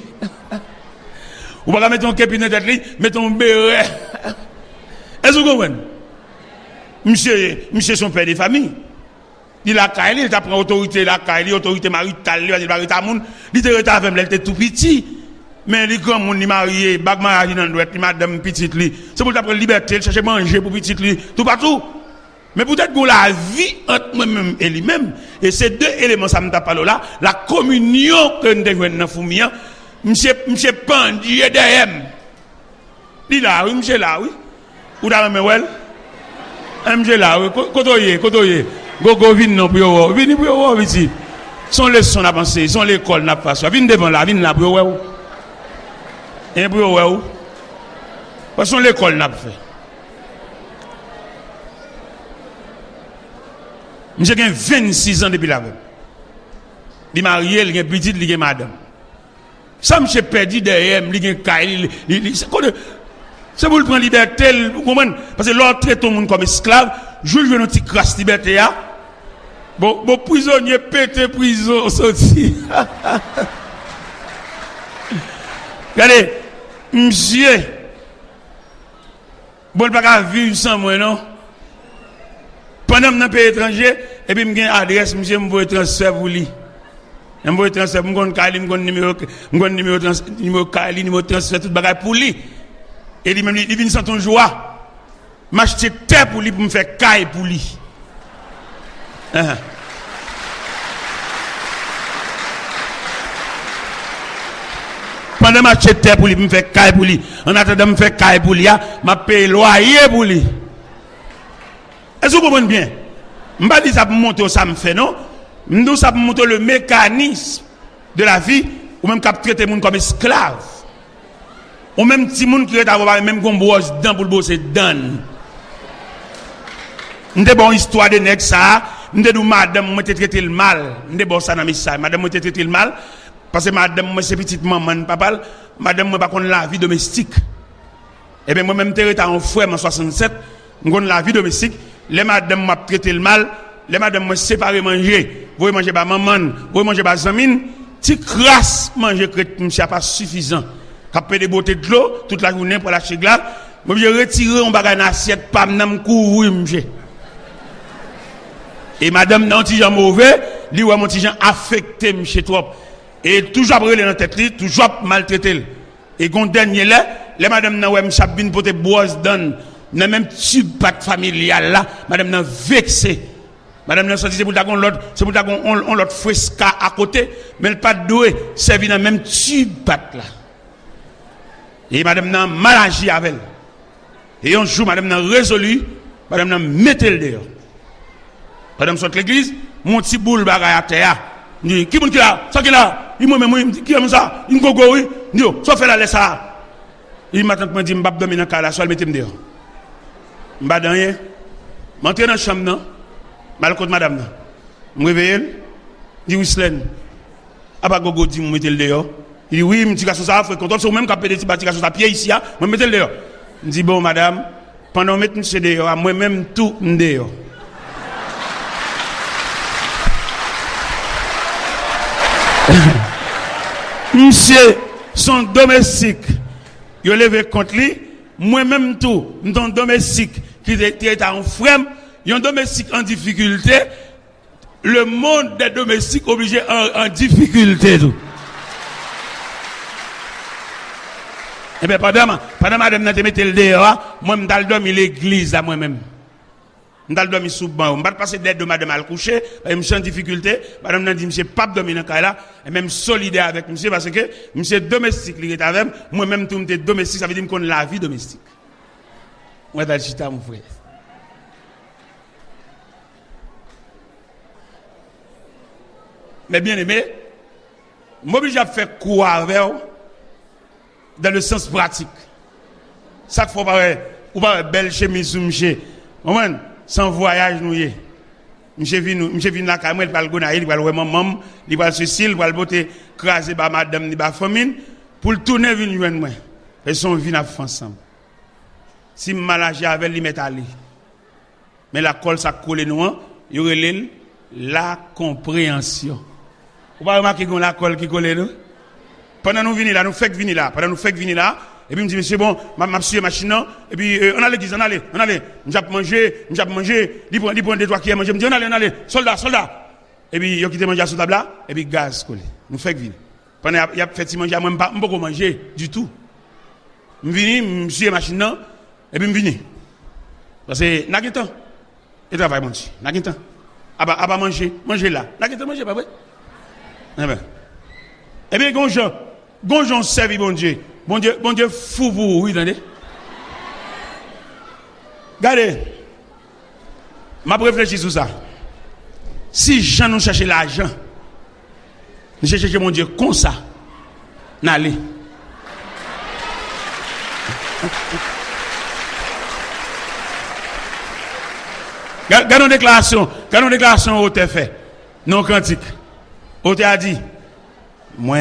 Ou pas mettre ton képi dans la tête, mettez ton béret. Est-ce que vous comprenez? Monsieur son père de famille. Il a caillé, il prend autorité, il a caillé, autorité maritale, il va arrêter à monde. Il était avec elle, il était tout petit. Mais les grands monde, il marié, bag mariage dans l'ouest, il madame petite li. C'est pour la liberté, il cherche manger pour petite li, tout partout. Mais peut-être que la vie entre moi-même et lui-même, et ces deux éléments, ça me tape là, la communion que nous devons dans Foumia, monsieur pendu derrière. Il là, oui, monsieur là, oui. Ou dans le well? Monsieur là, oui, kotoye. Gogo vin non pour yo. Vini pour yo ici. Son leçon n'a pensé, son l'école n'a pas ça. Vin devant là, vin là pour yo. Et pour yo. Parce que l'école n'a pas fait. Monsieur a 26 ans depuis là. Il est marié, il est petit, il est madame. Ça monsieur perdu derrière, il est caille, c'est pour le prendre liberté, vous comprenez? Parce que l'autre traite tout le monde comme esclave, je veux une petite crasse liberté. Bon, prisonnier pété prison sorti. Regardez, monsieur, bon, pas vivre sans moi, non? Pendant que je suis pays étranger, et puis je suis adresse, monsieur, je vais transfert pour lui. Je vais transfert, je vais numéro transfert, tout bagage pour lui. Et lui-même, il vient sans ton joie. M'acheter terre pour lui, pour me faire caille pour lui. Pendant que m'acheter terre pour lui, pour me faire caille pour lui. En attendant de me faire caille pour lui, je paye loyer pour lui. Est-ce que vous comprenez bien? Je ne dis pas ça pour montrer ça me fait, non? Je dis ça pour montrer le mécanisme de la vie, ou même traiter les gens comme esclaves. Ou même si moun qui est avoir même qu'on brosse dedans pour le bosser dedans. N'de bon histoire de nèg ça, n'de dou madame moi traité le mal, n'de bon ça dans message, madame moi traité le mal parce que madame moi c'est petite maman papa, madame moi pas connait la vie domestique. Et bien moi même traité en frère en 67, m'gon la vie domestique, les madame m'a traité le mal, les madame moi séparer manger, vous manger ba maman, vous manger ba zamine, ti crasse manger que monsieur pas suffisant. Capé des beautés de l'eau toute la journée pour la chigla, moi je retirer un bagage dans assiette pas m'nam courir monsieur. Et madame nan ti jan mauvais, li ou mon ti jan affecté monsieur trop. Et toujours après dans tête li, toujours maltraité. Et gon dernier là, les madame nan ouais m'ch'a vinn pote boise dans même tube pas familial là, madame nan vexé. Madame nan senti c'est pour ta gon l'autre, c'est pour ta gon on l'autre fresca à côté, mais pas doué, servi dans même tube pas là. Et madame nan mal agi avec elle. Et un jour, madame nan résolu, madame nan mette le dehors. Madame sort l'église, mon petit boule bagay à terre. Dit, qui moun qui là? Ça qui là? Il m'a même qui aime ça? Il gogo oui. Dit, ça fait la laisse ça. Il m'a tant dit m'bap dormir dans cala, soit mettez me dehors. M'ba dans rien. M'entrer dans chambre nan. Mal côté madame nan. M'réveiller. Dit Wislen. Aba gogo dit me mettez le dehors. Il dit oui, petit garçon ça fait contrôle sur même capé des petits garçons ça pied ici là, moi mettez le dehors. Il dit bon madame, pendant mettre monsieur dehors, moi même tout dehors. Monsieur, son domestique, il levé contre lui, moi-même tout, mon domestique qui était en frère, un domestique en difficulté, le monde des domestiques obligé en difficulté tout. Eh bien, pendant madame n'a te mette le dehors, moi, m'dal dormi l'église à moi-même. M'dal dormi sous banc. M'pas passer d'aide de madame à le coucher, je suis en difficulté. Madame n'a dit, monsieur, pas dormi dans le là, et même solidaire avec monsieur, parce que monsieur domestique, il est avec moi-même, tout m'était domestique, ça veut dire qu'on a la vie domestique. Moi, dans le chita, mon frère. Mais bien aimé, m'oblige à faire quoi avec dans le sens pratique. Ça qu'il faut pas ou pas belle chemise ou monsieur. Moment sans voyage nous y. Monsieur vient la caméra, il va le gonaï, il va le maman, il va le ceci, il va le botter craser ba madame ni ba famine pour le tourner venir joindre moi. Et son vie n'a fait ensemble. Si malage avec lui mettre aller. Mais la colle ça colle nous, il y aurait la compréhension. Vous pas remarquer qu'on la colle qui colle nous? Pendant nous venir là, nous fait venir là, et puis me dit monsieur bon, m'a suivi machine et puis on allait dire on allait, m'j'a manger, il prend des trois qui manger, me dit on allait, soldat. Et puis il quitté manger sur table là et puis gaz collé. Nous fait venir. Pendant il a fait manger moi pas manger du tout. Me venir, me suivi machine et puis me venir. Parce que n'a temps. Et travail mon petit, n'a temps. Aba manger là. N'a temps manger pas vrai? Eh bien Gonjon servi bon Dieu fou pour oui, attendez. Regardez, m'a réfléchi sur ça. Si Jean nous cherche l'argent, nous cherchons mon Dieu comme ça, n'allez. Gardons déclaration au fait. Non cantique. Au a dit. Moi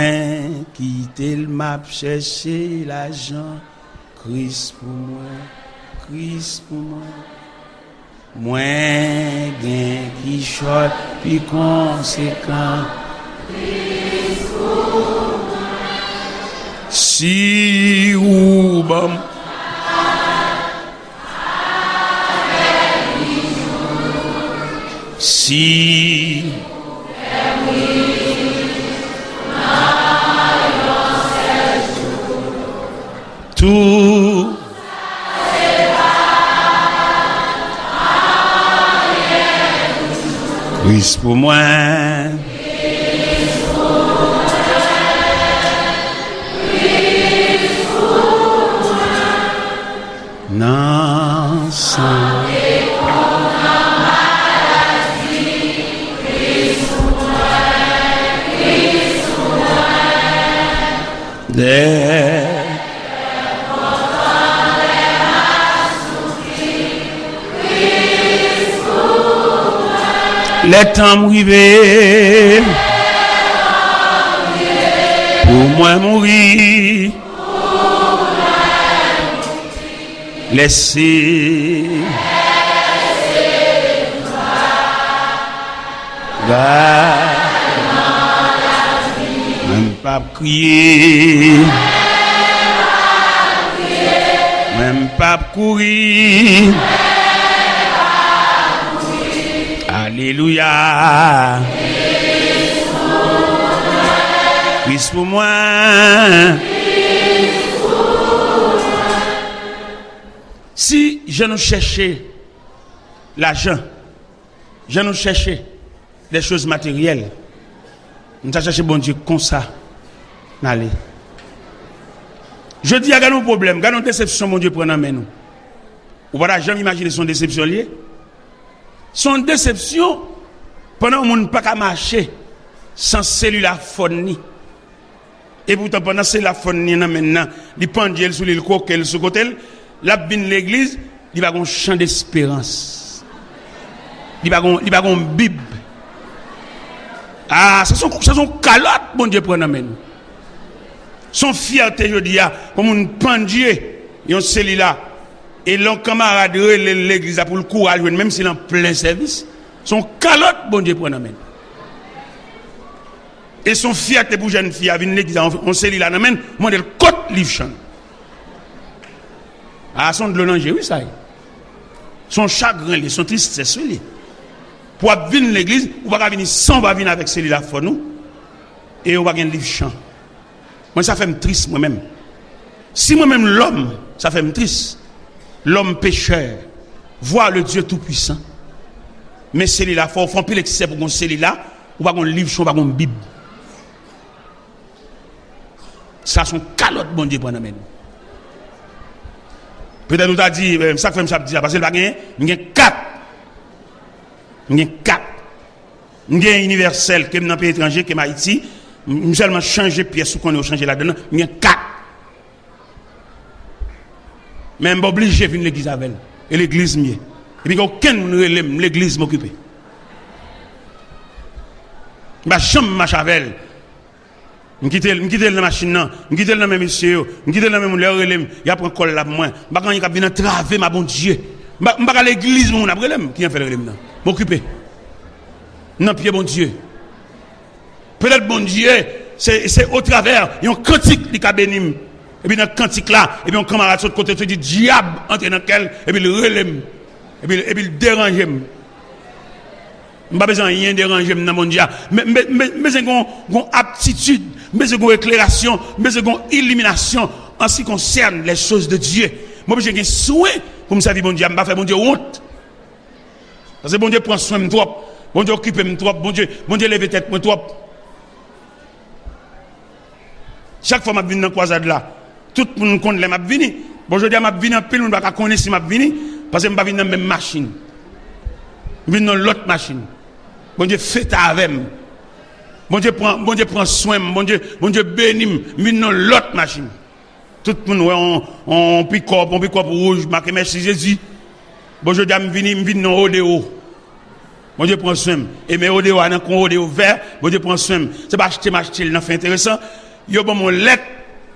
qui tel m'a cherché l'argent, Christ pour moi. Moi gain qui chante puis conséquent. Christ pour moi. Si ou bon. Si tout Christ pour moi. Non, sans les temps m'rivé pour moi mourir, laissez même pas crier, même pas courir. Alléluia. Christ pour moi. Si je nous cherchais l'argent, je nous cherchais des choses matérielles, nous avons cherché bon Dieu comme ça. Allez. Je dis, il y a un problème, il y a une déception, mon Dieu, prend en main nous. Ou voilà, jamais imaginer son déception liée. Son déception, pendant qu'on ne peut pas marcher sans cellulaphone. Et pourtant, pendant cellulaphone, maintenant, il pendule sur le coquel, sur le côté, la bine l'église, il va avoir un chant d'espérance. Il va avoir une Bible. Ah, ça sont calottes, bon Dieu, pour nous. Son fierté, je dis, comme un pendule, et un cellulaire. Et l'on camarade de l'église pour le courage, même s'il est en plein service, son calotte, bon Dieu, pour nous. Et son fierté pour jeune fille, avec l'église, on s'est dit là, on le côte livre chant. Ah, son de l'onanger, oui, ça y est. Son chagrin, son tristesse, oui. Pour venir l'église, on va venir sans, on va venir avec celui-là, pour nous. Et on va gagner livre chant. Moi, ça fait me triste, moi-même. Si moi-même, l'homme, ça fait me triste. L'homme pécheur, voir le Dieu tout-puissant. Mais celui-là, il faut un peu l'excès pour qu'on celui-là, on va gagner livre chant, on va gagner Bible. Ça, son calotte, bon Dieu, pour nous. Peut-être nous a dit, ça fait me dire, parce que il y a 4. Il y a 4. Il y a universel, qui est dans un pays étranger, qui est Haïti. Nous seulement changer pièce ou qu'on a changé là-dedans. Il y a 4. Mais je suis obligé de venir l'église avec elle. Et l'église mieux. Et puis aucun ne l'église m'occupe. Ma chambre marche avec elle. Je quitte la machine, je quitte la même monsieur, je quitte la même relève, il y a un col là pour moi. Je ne vais pas venir traver ma bon Dieu. Je ne vais pas à l'église, mon relève. Qui a fait le relève? M'occuper. Non, pied bon Dieu. Peut-être bon Dieu, c'est au travers, il y a un cantique qui est béni. Et puis dans le cantique là, et puis on camarade sur le côté, tu dis diable entre dans quel, et puis le relève, et puis le dérange. Je n'ai pas besoin de rien déranger dans mon Dieu. Mais c'est une aptitude, mais c'est une éclairation, mais c'est une illumination en ce qui concerne les choses de Dieu. Moi, j'ai un soin pour me servir mon Dieu, je ne vais pas faire mon Dieu honte. Parce que mon Dieu prend soin de toi, mon Dieu occupe de toi, mon Dieu lève tête de toi. Chaque fois que je viens dans la croisade là, tout le monde connaît que je viens. Bon, je dis que je viens en pile, on ne va pas connaître si je viens, parce que je viens dans la même machine. Je viens dans l'autre machine. Bon Dieu fait avec moi. Bon Dieu prend soin, bon Dieu bénit, je viens dans l'autre machine. Tout le monde, on pick-up rouge, marqué merci Jésus. Bon, je dis que je viens dans l'ODO. Bon Dieu prend soin. Et mes ODO, dans un ODO vert, bon Dieu prend soin. C'est pas acheter, il fait intéressant. Yo bon mon lettre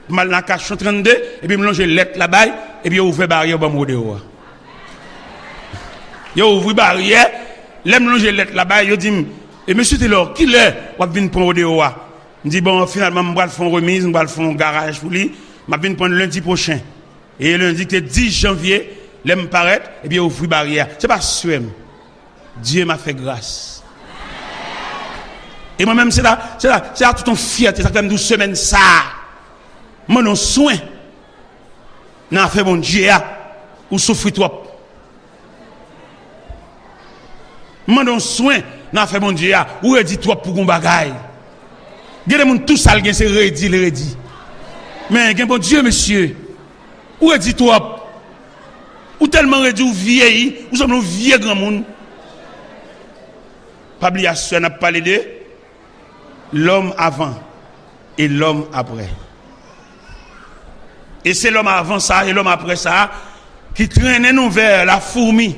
mal dans cache 32 et puis mélanger lettre là-bas et puis ouvre barrière bon mon dehors. Yo ouvre barrière, l'aime mélanger lettre là-bas, yo dit et monsieur Taylor, qui l'est ou venir prendre dehors. Me dit bon finalement me va faire remise, me va faire garage pour lui, m'a venir prendre lundi prochain. Et lundi que 10 janvier, l'aime paraître et puis ouvre barrière. C'est pas sûr. Dieu m'a fait grâce. Et moi-même, c'est là tout en fierté, ça fait 12 semaines, ça. Moi, non, soin. N'a fait mon Dieu, ou souffrir trop. Moi, non, soin, n'a fait mon Dieu, ou redit trop pour qu'on bagaille. Regardez, tout ça, c'est redit. Mais, bon Dieu, monsieur, ou redit trop. Ou tellement redit, ou vieilli, ou sommes nous vieux grand monde. Pabliation, n'a pas parlé de l'homme avant et l'homme après. Et c'est l'homme avant ça et l'homme après ça qui traînait nous vers la fourmi.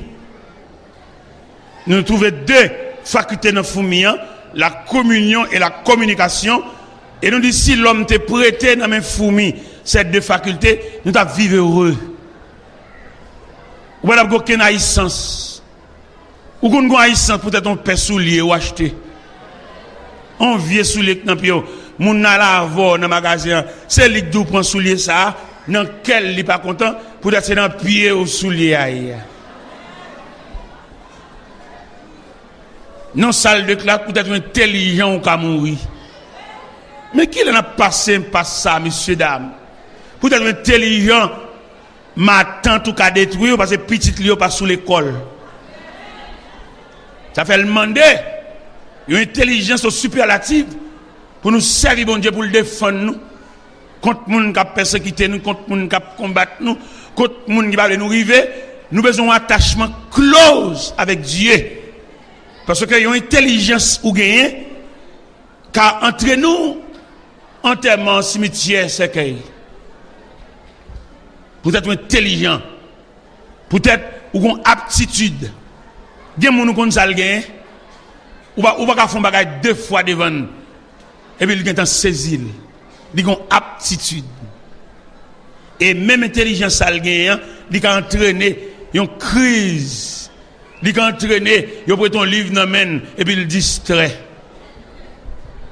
Nous trouvons 2 facultés dans la fourmi, la communion et la communication. Et nous disons si l'homme t'est prêté dans mes fourmis, ces 2 facultés, nous t'avons vivre heureux. Ou pas aucune haïssance. Ou qu'on a haïssance peut-être on paie soulier ou acheter. On vient soulier dans pio, moun na la avoir dans magasin, c'est lui qui prend soulier ça, dans quel il pas content, peut-être c'est dans pied au soulier aïe. Non salle de classe peut-être intelligent ou ka mourir. Mais qui en a passé par ça messieurs dames? Peut-être intelligent ma tante ou ka détruire parce que petite li pas sous l'école. Ça fait le demander une intelligence superlative pour nous servir bon Dieu pour le défendre nous contre moun qui persécuter nous, contre moun qui combattre nous, contre moun qui va nous river. Nous besoin d'un attachement close avec Dieu parce que y a une intelligence ou gagner car entre nous enterrement cimetière cercueil peut-être intelligent peut-être ou une aptitude gen moun nou kon sal gen ou pas faire bagay 2 fois devant et puis il gen tan saisir il gon aptitude et même intelligence sal gen il kan entraîner yon crise il kan entraîner yo prend ton livre nan men et puis il distrait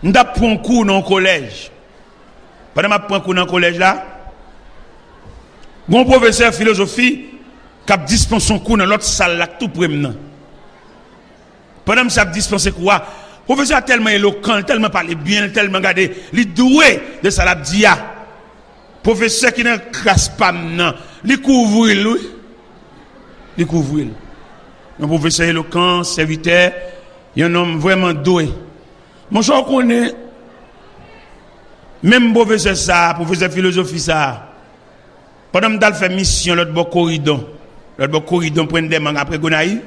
M'ta prend cours dans le collège. Pendant que je prends cours dans le collège là, mon professeur de philosophie qui a dispensé son cours dans l'autre salle là, tout près maintenant. Pendant que je dispense cours, le professeur est tellement éloquent, tellement parlé bien, tellement gardé, il est doué de ça la dia. Professeur qui ne crasse pas maintenant, il couvre lui. Il couvre lui. Un professeur éloquent, serviteur, un homme vraiment doué. Mon cher connaît même professeur ça, professeur de philosophie ça. Pendant que je fais mission l'autre bord corridor prendre des mangues après Gonaï.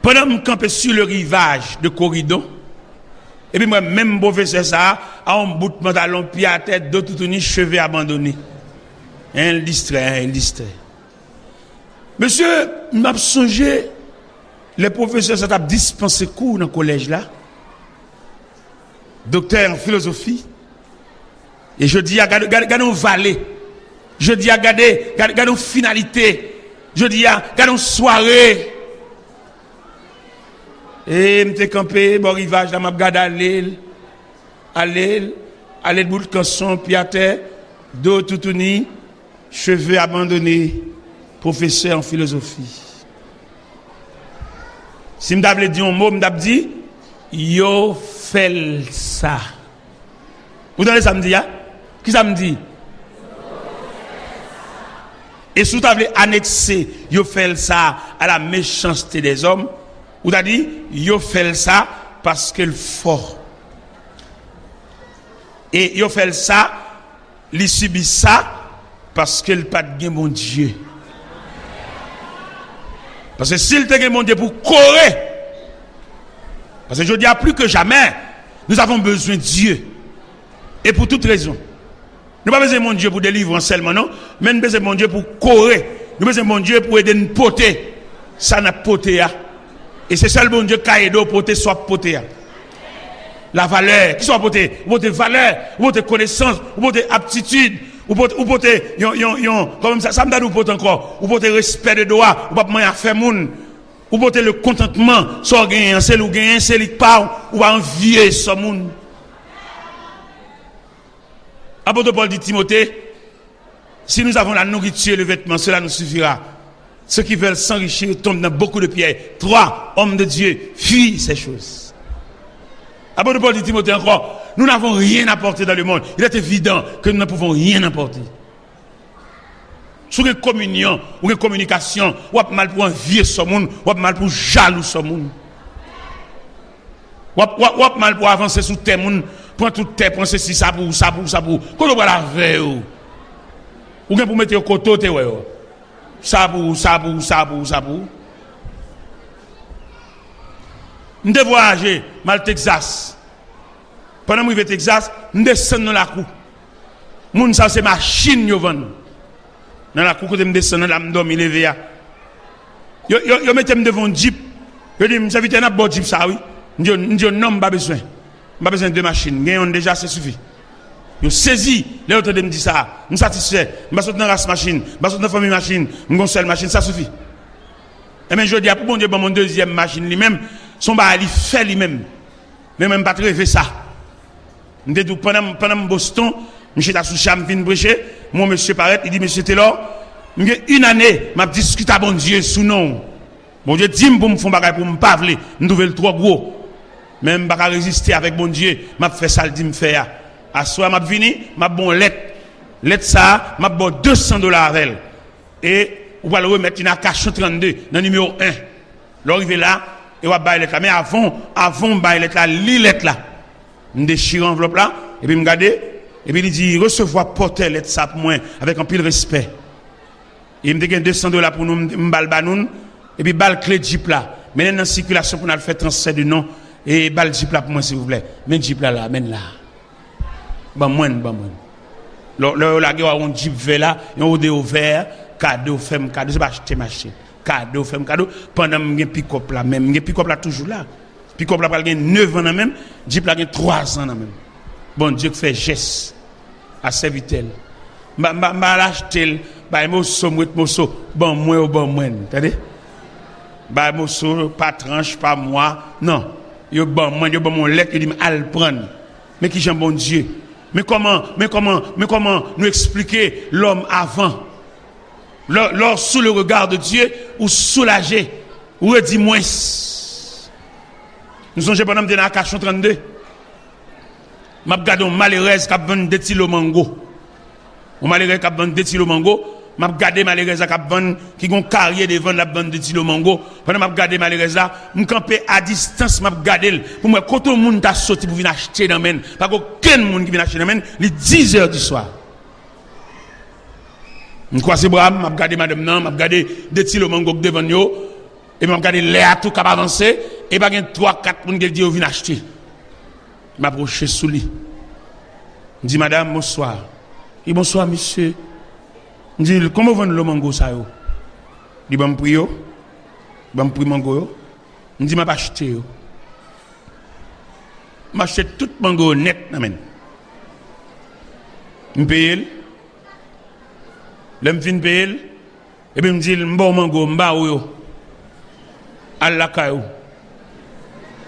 Pendant que je campe sur le rivage de corridor, et puis moi même professeur ça, a un bout de pantalon, pied à tête, dos tout uni, cheveux abandonnés. Il distrait. Monsieur, m'a songé les professeurs ça t'a dispensé cours dans le collège là. Docteur en philosophie. Et je dis à garder nos vallées. Je dis à garder nos finalités. Je dis à garder nos soirées. Et m'te campé bon rivage là m'a regardé aller de bout de canson pied à terre, dos tout uni, cheveux abandonnés, professeur en philosophie. Si m'd'avle dit un mot, m'd'avle dit yo fait ça. Vous donnez ça me dit hein? Qui ça me dit? Et si vous avez annexé yo fait ça à la méchanceté des hommes, vous avez dit yo fait ça parce qu'il fort. Et yo fait ça, il subit ça parce qu'il pas de bon Dieu. Parce que s'il te mon Dieu pour courir, parce que je dis plus que jamais, nous avons besoin de Dieu. Et pour toute raison. Nous n'avons pas besoin de mon Dieu pour délivrer seulement, non. Mais nous avons besoin de mon Dieu pour courir. Nous avons besoin de mon Dieu pour aider nous porter. Ça n'a pas porté. Et c'est seul bon Dieu qui a aidé à porter, soit porté. La valeur, qui soit porté. Vous portez valeur, vous portez connaissance, vous portez aptitude. Vous portez, comme ça me donne vous portez encore. Vous portez respect de droit, vous pas à faire moun. Vous portez le contentement, soit gagner, c'est le gagner, c'est le pas, ou envier ce moun. Apôtre Paul dit Timothée, si nous avons la nourriture et le vêtement, cela nous suffira. Ceux qui veulent s'enrichir tombent dans beaucoup de pierres. 3 hommes de Dieu fuient ces choses. Apôtre Paul dit Timothée encore, nous n'avons rien apporté dans le monde. Il est évident que nous ne pouvons rien apporter. Sur une communion ou une communication, ou mal pour envier ce monde, ou mal pour jaloux ce monde. Ou mal pour avancer sous tes monde, prends tout tes, prends ceci, ça pour. Quand on va la veille, ou bien pour mettre au côté, ça pour. Nous devons voyager, mal Texas. Pendant que je vais au Texas, nous descendons dans la cour. Moun ça c'est machine yo vend. Dans la cour que me descendre là me dormir lever. Yo mettez me devant Jeep. Yo dit m'sa vite n'a bon Jeep ça oui. M'dit non pas besoin. Pas besoin de machine. Gagne déjà c'est suffit. Yo saisi les autres me dit ça. Me satisfait. Me sortir dans race machine, me sortir dans famille machine, m'gon seule machine ça suffit. Et même je dis pour bon Dieu mon deuxième machine lui-même son ba il fait lui-même. Mais même pas rêver ça. M'dit pendant Boston, monsieur ta sous cham vinn prêcher, mon monsieur paraît, il dit monsieur Taylor, m'gè une année m'a discuté à bon Dieu sous nom. Bon Dieu dit pour me font bagay pour me pas vle, m'douvel trop gros. Même pas résister avec bon Dieu, m'a fait ça le dit me faire. À soir m'a vini, m'a bon lettre ça, m'a bon $200 avec. Et on va le remettre in a cachon 32 dans numéro 1. L'arrivé là et on va bailler lettre là mais avant bailler lettre là, li lettre là. Me déchire enveloppe là et puis me garder et puis il dit recevoir porter lettre ça pour moi avec un pile respect. Il me donne $200 pour nous m'bal banoun et puis bal clé Jeep là. Mais dans circulation pour nous faire transfert de nom et bal Jeep là pour moi s'il vous plaît. Men Jeep là amène là. Ban moins. Le la gars on Jeep vert là, on au vert, cadeau femme cadeau c'est pas acheter machine. Cadeau femme cadeau pendant me pick-up là même, me pick-up là toujours là. Pick-up là pas 9 ans même, Jeep là 3 ans même. Bon Dieu fait geste à serviteur. M'a l'acheter ba mosso bon moins, entendez? Ba mosso pas tranche pas moi. Non. yo bon mon lettre, il dit al prendre. Mais qui j'aime bon Dieu. Mais comment nous expliquer l'homme avant? Lors sous le regard de Dieu ou soulagé ou dit moins. Nous sommes pendant dans la cachon 32. M'a regardé malheureuse qui a vendu des kilos mango. On malheureuse qui a vendu des kilos mango. M'a regardé malheureuse qui a vendu qui ont carrière devant la bande de kilos mango. Pendant m'a regardé malheureuse là, me camper à distance m'a regardé pour moi quand tout le monde t'a sorti pour venir acheter dans men. Pas aucun monde qui vient acheter dans men, les 10h du soir. Je crois c'est bras, m'a regardé madame nan, m'a regardé des kilos mango devant yo et m'a regardé l'air tout cap avancer et pas gen 3-4 monde qui dit venir acheter. M'approcher sous lui. Je dis madame bonsoir. Et bonsoir monsieur. Je dis comment vendre le mango ça yo? Il va me prier yo. Va me prier mango yo. Je dis m'a pas acheter yo. M'achète tout mango net namen. Me paye. L'aime fin paye. Et puis me dit bon mango m'ba yo. Allah kayo.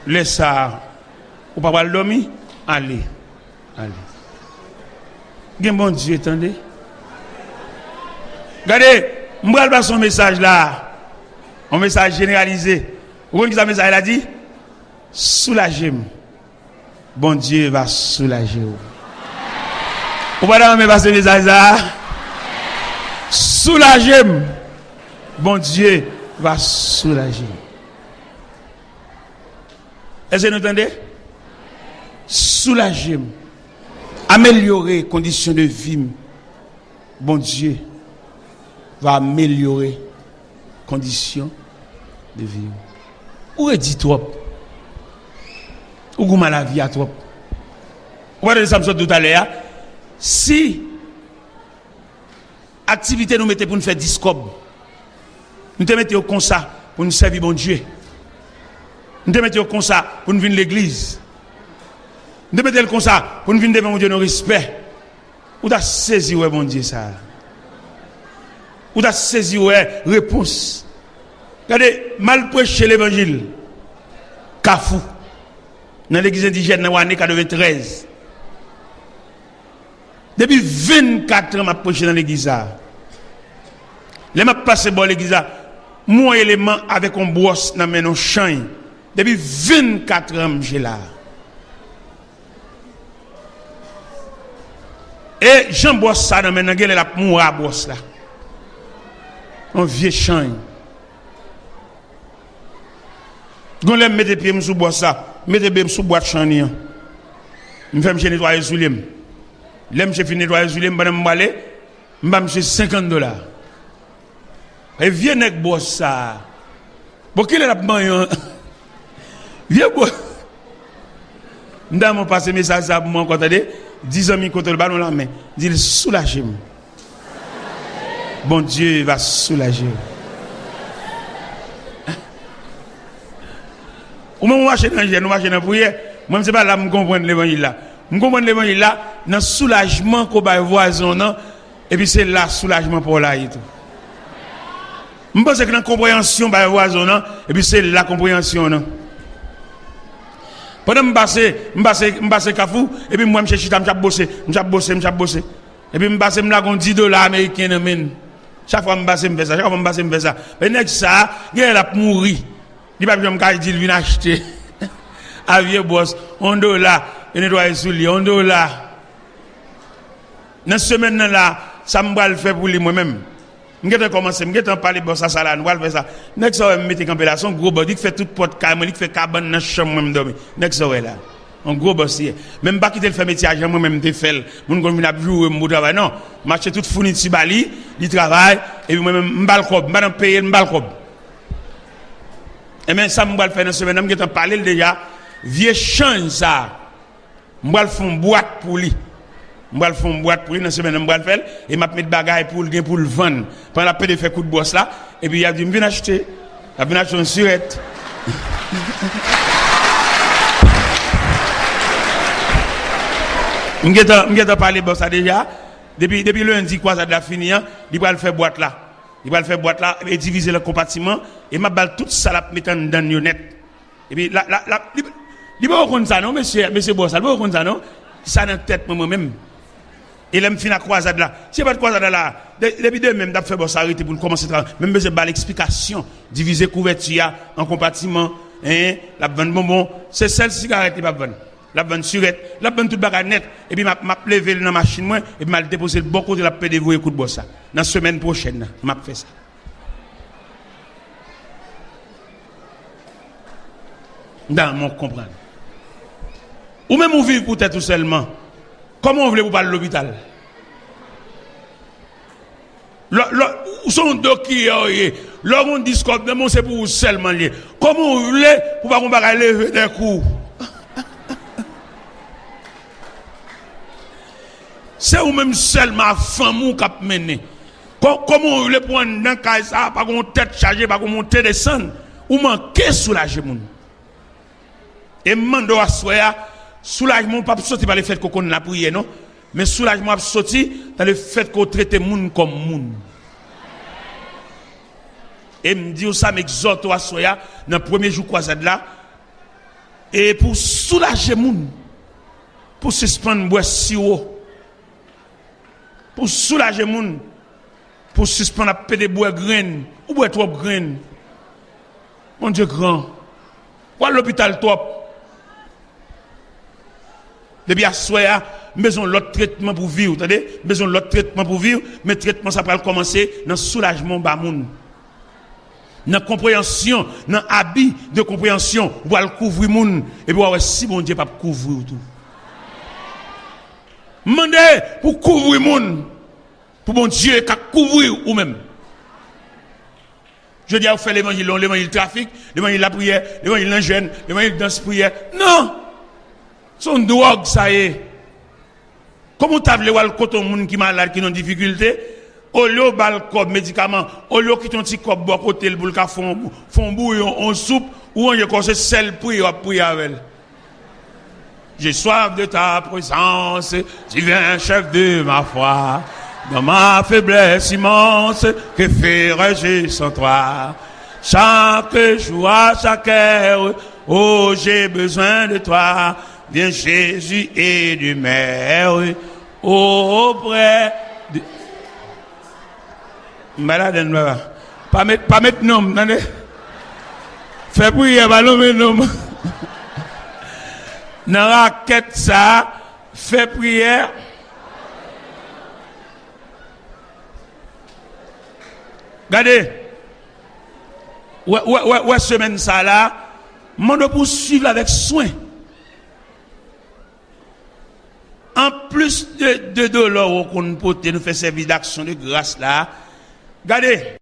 Laisse ça. Ou pas le dormir? Allez. Gen bon Dieu, attendez. Regardez, je vais passer son message là. Un message généralisé. Vous voyez ce que ce message a dit? Soulagez-moi. Bon Dieu va soulager vous. Vous voyez passer ce message là? Soulagez-moi. Bon Dieu va soulager. Est-ce que vous entendez? Soulager, améliorer les conditions de vie. Bon Dieu va améliorer les conditions de vie. Où est dit trop? Où est la vie à trop? Vous voyez ça tout à l'heure. Si activité nous mettez pour nous faire discob, nous te mettons comme ça pour nous servir bon Dieu. Nous te mettons comme ça pour nous venir à l'église. Nous te mettons comme ça pour nous venir devant Dieu nos respect. Ou t'as saisi ouais bon Dieu ça. Ou t'as saisi ouais réponse. Regardez, mal prêcher l'évangile. Kafou. Dans l'église indigène dans l'année 93. Depuis 24 ans, je prêché dans l'église. Les m'a passé dans l'église. Mon élément avec un brosse dans mes champs. Depuis 24 ans, j'ai là. Et Jean bosse ça dans mes nangel la moura bosse là. Un vieux champ. Gon l'aime mettre pied sous bosse ça, mettre pied sous boîte champ ni. Me fait me nettoyer sous l'aime. L'aime j'ai fini nettoyer sous l'aime, madame m'aller, m'am j'ai $50. Et vieux nèg bosse ça. Bon qu'il est là pour vieux bosse. M'dame passe message ça pour moi entendez 10 amis contre le ballon la main. Dit soulagez-moi. Bon Dieu va soulager. Au moment où marcher dans l'évangile, nous marcher dans la prière, moi je sais pas là me comprendre l'évangile là. Me comprendre l'évangile là dans soulagement qu'on va voisin non et puis c'est là soulagement pour là et tout. Je pense que dans compréhension ba voisin non et puis c'est la compréhension non. Pendant me passer kafou et puis moi me chercher m'chap bosser et puis me passer me la gon $10 américains dans men chaque fois me passer me faire ça chaque fois me passer me faire ça mais nèg ça il a mourir il pas me ka dire vinn acheter à vieux boss $1 et nettoyer sous lui $1 dans semaine là ça me va le faire pour lui moi-même. M'gèt commencer m'gèt parler bon ça là nous va faire ça nèg ça me mettre camper là son gros body qui fait toute porte caille qui fait cabane dans chambre même dormir nèg ça là un gros bossier même pas quitter le faire métier agent moi même te fait moun kon vinn jouer mon travail non marcher toute fourniture bali il travail et puis moi même m'bal cob m'pa payer m'bal cob et même ça m'va le faire dans semaine m'gèt parler déjà vieux change ça m'va le font boîte pour lui. Je vais faire une boîte pour lui dans la semaine, je vais le faire et je vais mettre des bagages pour le vendre. Pendant la paix de faire coup de bosse là, et puis il a dit, je viens acheter. Je viens acheter une surette. Je vais parler de ça déjà. Depuis lundi, quoi, ça a fini, il va le faire boîte là. Il va le faire boîte là, et diviser le compartiment, et je vais tout ça là, mettre dans le net. Et puis, Il va reconnaître ça, non, monsieur Bossa, il va reconnaître ça, non? Ça dans la tête, moi-même. Et là, je finis la croisade là. Si pas de croisade là, depuis demain, je fait Bossa arrêter pour commencer à travailler. Même besoin de l'explication, diviser couverture en compartiment, hein, la bonne bonbon, c'est celle cigarette qui va vendre. La bonne surette, la bonne toute bagarre net, et puis m'a levé dans la machine, moi, et puis m'a déposé le bon côté de la PDV et coup de bossa. Dans la semaine prochaine, m'a fait ça. Dans mon comprendre. Ou même vous vivez peut-être tout seulement. Comment vous voulez vous parler de l'hôpital? Son docteur, l'homme discours, c'est pour vous seulement lié. Comment vous voulez pour pas qu'on va lever des coups? C'est vous-même seulement femme qui a mené. Comment vous voulez prendre dans le cas ça, pas qu'on tête chargée, pas qu'on monte descendre, ou manquer soulager moun. Et mando à soya, soulagement pas sorti par le fait qu'on a prié non, mais soulagement sorti dans le fait qu'on traite moun comme moun. Et me dit ça m'exhorte à soya dans le premier jour croisade là, et pour soulager moun, pour suspendre boire sirop. Pour soulager moun, pour suspendre la paix de bois graines, ou bois trop graines. Mon Dieu grand. Ou à l'hôpital trop. Depuis à soya, besoin l'autre traitement pour vivre, entendez? Besoin l'autre traitement pour vivre, mais traitement ça va commencer dans soulagement ba moun. Dans compréhension, dans habit de compréhension, ou à couvrir moun et puis si bon Dieu pas couvrir tout. Mandez pour couvrir moun, pour mon Dieu qu'à couvrir ou même. Je dis à vous faire l'évangile, l'évangile trafic, l'évangile la prière, l'évangile la jeûne, l'évangile danse prière. Non! Son drogue ça y est. Comment tu as voulu voir le coton moun qui malade qui ont difficulté? Au lieu bal cob médicament, au lieu qui ton petit cob bois côté le boule ka font bouillon en soupe ou on y a sel prier avec. J'ai soif de ta présence, tu viens chef de ma foi. Dans ma faiblesse immense, que ferais-je sans toi? Chaque jour, à chaque heure, oh j'ai besoin de toi. Viens Jésus et du Mère, auprès de... Malade, pas mettre nom, attendez. Fais prier, pas nommer nom. Dans la raquette ça, fait prière. Regardez. Ouais, semaine ça là, mande pour suivre avec soin. En plus de dollars qu'on peut nous faire service d'action de grâce là, regardez.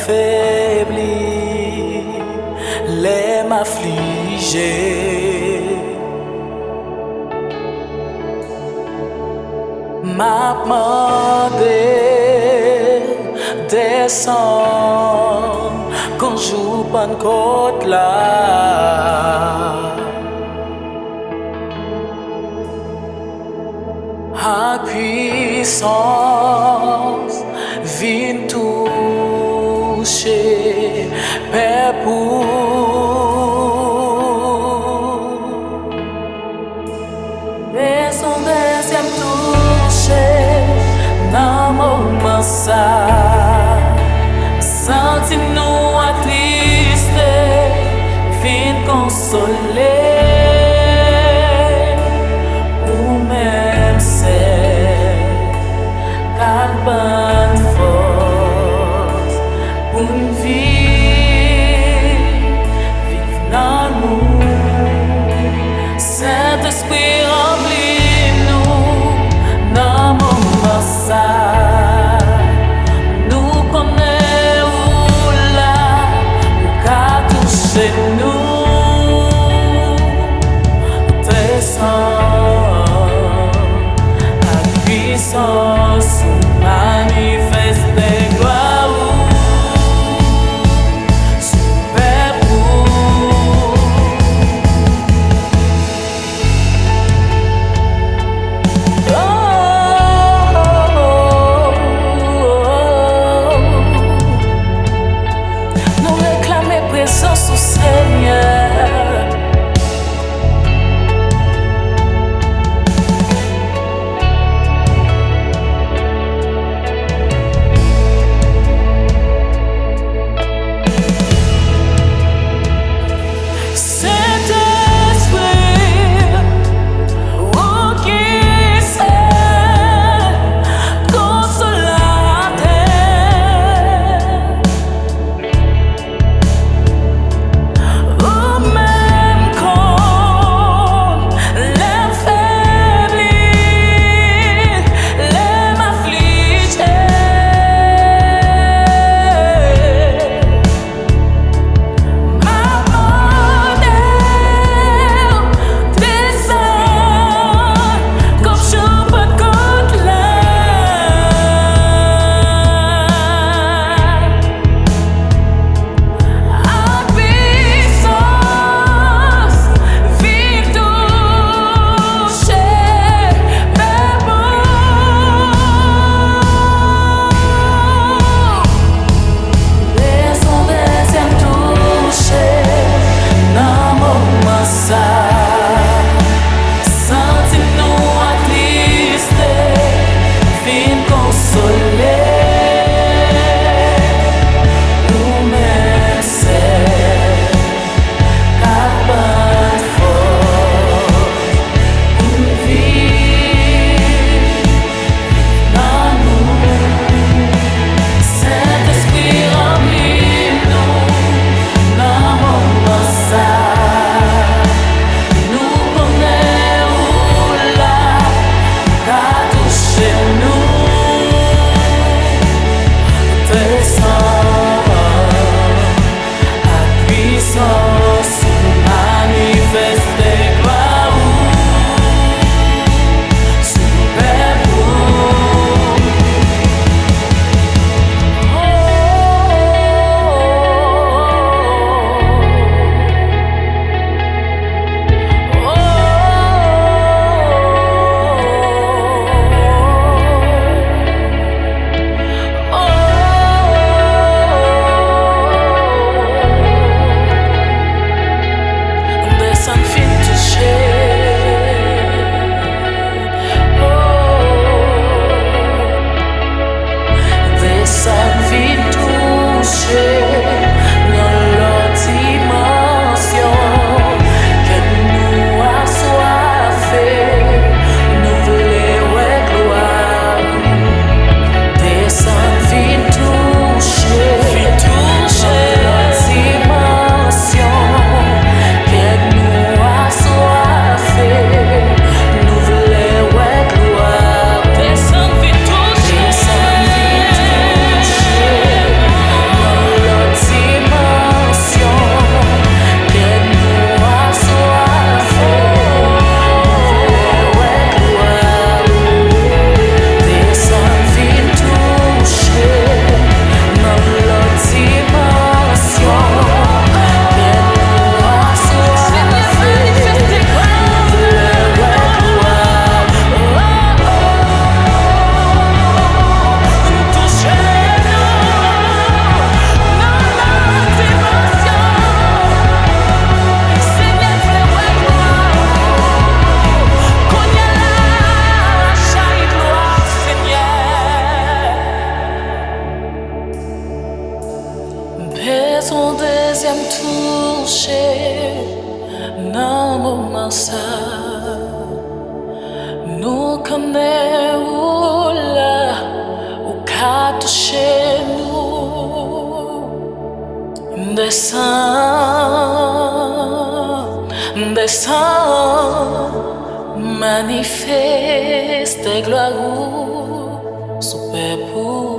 m'affaiblis, les m'affliger. M'a demandé descendre quand j'ouvre bonne côte là. A puissance vient toucher Père pour mais son deuxième touché dans mon massa senti-nous attristés vient consoler ou même c'est bonne force pour une vie vive dans nous. Saint-Esprit remplis-nous dans mon massage. Nous connaissons là où qu'a touché nous. Descends à puissance. Manifeste gloire super pour nous connaissons là, au cas chez nous, descends, manifeste gloire, super pour